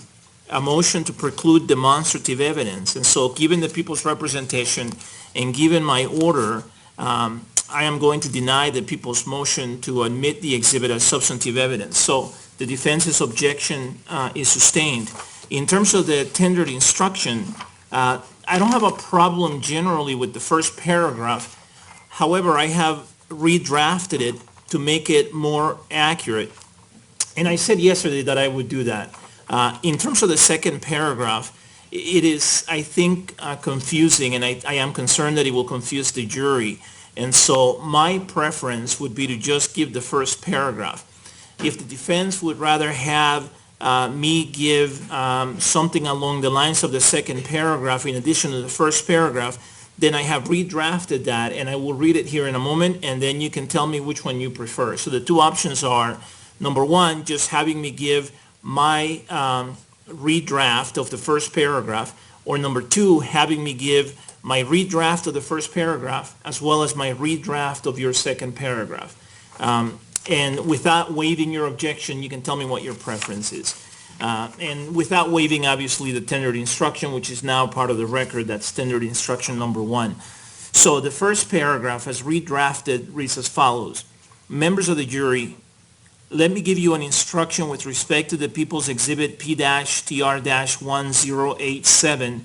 a motion to preclude demonstrative evidence. And so given the people's representation and given my order, I am going to deny the people's motion to admit the exhibit as substantive evidence. So the defense's objection is sustained. In terms of the tendered instruction, I don't have a problem generally with the first paragraph. However, I have redrafted it to make it more accurate. And I said yesterday that I would do that. In terms of the second paragraph, it is, I think, confusing, and I am concerned that it will confuse the jury. And so my preference would be to just give the first paragraph. If the defense would rather have me give something along the lines of the second paragraph in addition to the first paragraph, then I have redrafted that, and I will read it here in a moment, and then you can tell me which one you prefer. So the two options are, number one, just having me give my redraft of the first paragraph, or number two, having me give my redraft of the first paragraph as well as my redraft of your second paragraph. And without waiving your objection, you can tell me what your preference is. And without waiving, obviously, the tendered instruction, which is now part of the record, that's tendered instruction number 1. So the first paragraph, as redrafted, reads as follows. Members of the jury, let me give you an instruction with respect to the People's Exhibit P-TR-1087,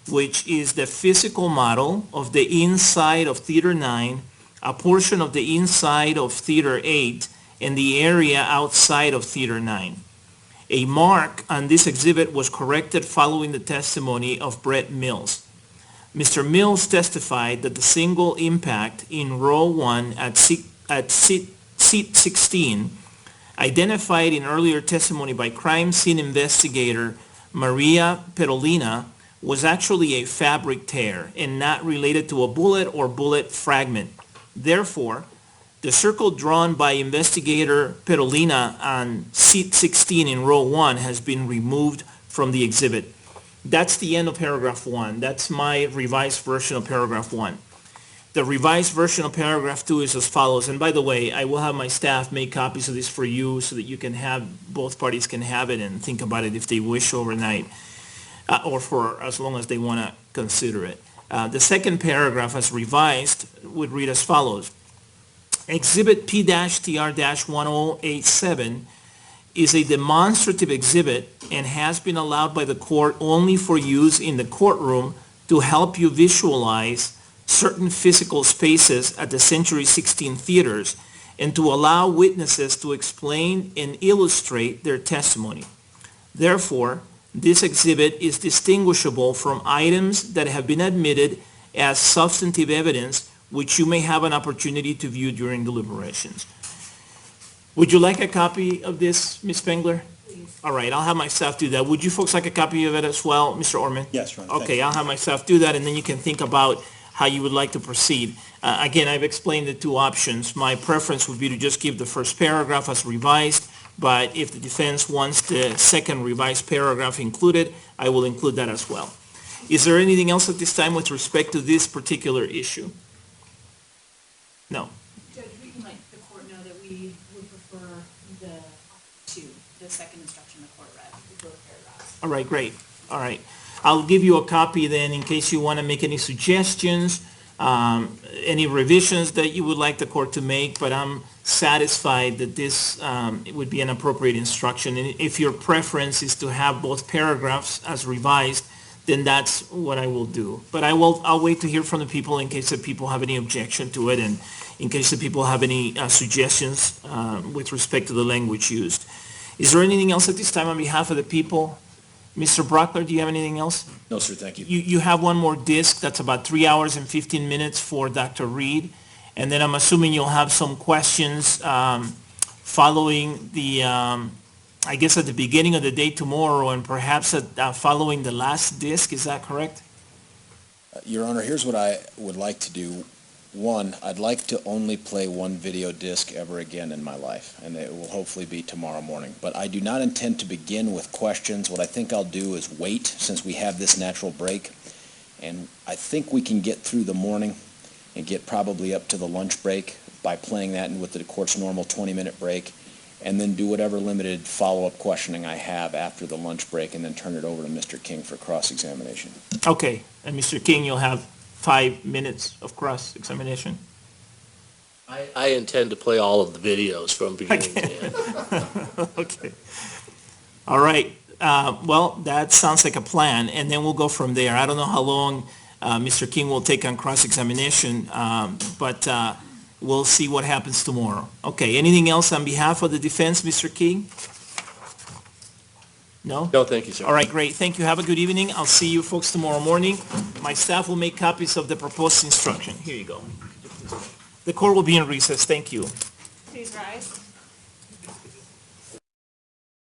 which is the physical model of the inside of Theater 9, a portion of the inside of Theater 8, and the area outside of Theater 9. A mark on this exhibit was corrected following the testimony of Brett Mills. Mr. Mills testified that the single impact in row 1 at seat 16, identified in earlier testimony by crime scene investigator Maria Perolina, was actually a fabric tear and not related to a bullet or bullet fragment. Therefore, the circle drawn by investigator Perolina on seat 16 in row 1 has been removed from the exhibit. That's the end of paragraph 1. That's my revised version of paragraph 1. The revised version of paragraph 2 is as follows. And by the way, I will have my staff make copies of this for you so that you can have, both parties can have it and think about it if they wish overnight, or for as long as they want to consider it. The second paragraph, as revised, would read as follows. Exhibit P-TR-1087 is a demonstrative exhibit and has been allowed by the court only for use in the courtroom to help you visualize certain physical spaces at the Century 16 theaters and to allow witnesses to explain and illustrate their testimony. Therefore, this exhibit is distinguishable from items that have been admitted as substantive evidence which you may have an opportunity to view during deliberations. Would you like a copy of this, Ms. Spengler? All right, I'll have my staff do that. Would you folks like a copy of it as well, Mr. Orman? Yes, Ron, thank Okay, you. I'll have my staff do that, and then you can think about how you would like to proceed. Again, I've explained the two options. My preference would be to just give the first paragraph as revised, but if the defense wants the second revised paragraph included, I will include that as well. Is there anything else at this time with respect to this particular issue? No. Judge, we can let the court know that we would prefer the second instruction the court read, the both paragraphs. All right, great. All right. I'll give you a copy then in case you want to make any suggestions, any revisions that you would like the court to make, but I'm satisfied that this it would be an appropriate instruction. And if your preference is to have both paragraphs as revised, then that's what I will do. But I'll wait to hear from the people in case the people have any objection to it and in case the people have any suggestions with respect to the language used. Is there anything else at this time on behalf of the people? Mr. Brockler, do you have anything else? No, sir, thank you. You have one more disc, that's about 3 hours and 15 minutes for Dr. Reed. And then I'm assuming you'll have some questions following the, I guess at the beginning of the day tomorrow and perhaps following the last disc, is that correct? Your Honor, here's what I would like to do. One, I'd like to only play one video disc ever again in my life, and it will hopefully be tomorrow morning. But I do not intend to begin with questions. What I think I'll do is wait, since we have this natural break, and I think we can get through the morning and get probably up to the lunch break by playing that and with the court's normal 20-minute break, and then do whatever limited follow-up questioning I have after the lunch break, and then turn it over to Mr. King for cross-examination. Okay, and Mr. King, you'll have 5 minutes of cross-examination. I intend to play all of the videos from beginning to end. Okay. All right. Well, that sounds like a plan, and then we'll go from there. I don't know how long Mr. King will take on cross-examination, but we'll see what happens tomorrow. Okay, anything else on behalf of the defense, Mr. King? No? No, thank you, sir. All right, great. Thank you. Have a good evening. I'll see you folks tomorrow morning. My staff will make copies of the proposed instruction. Here you go. The court will be in recess. Thank you. Please rise.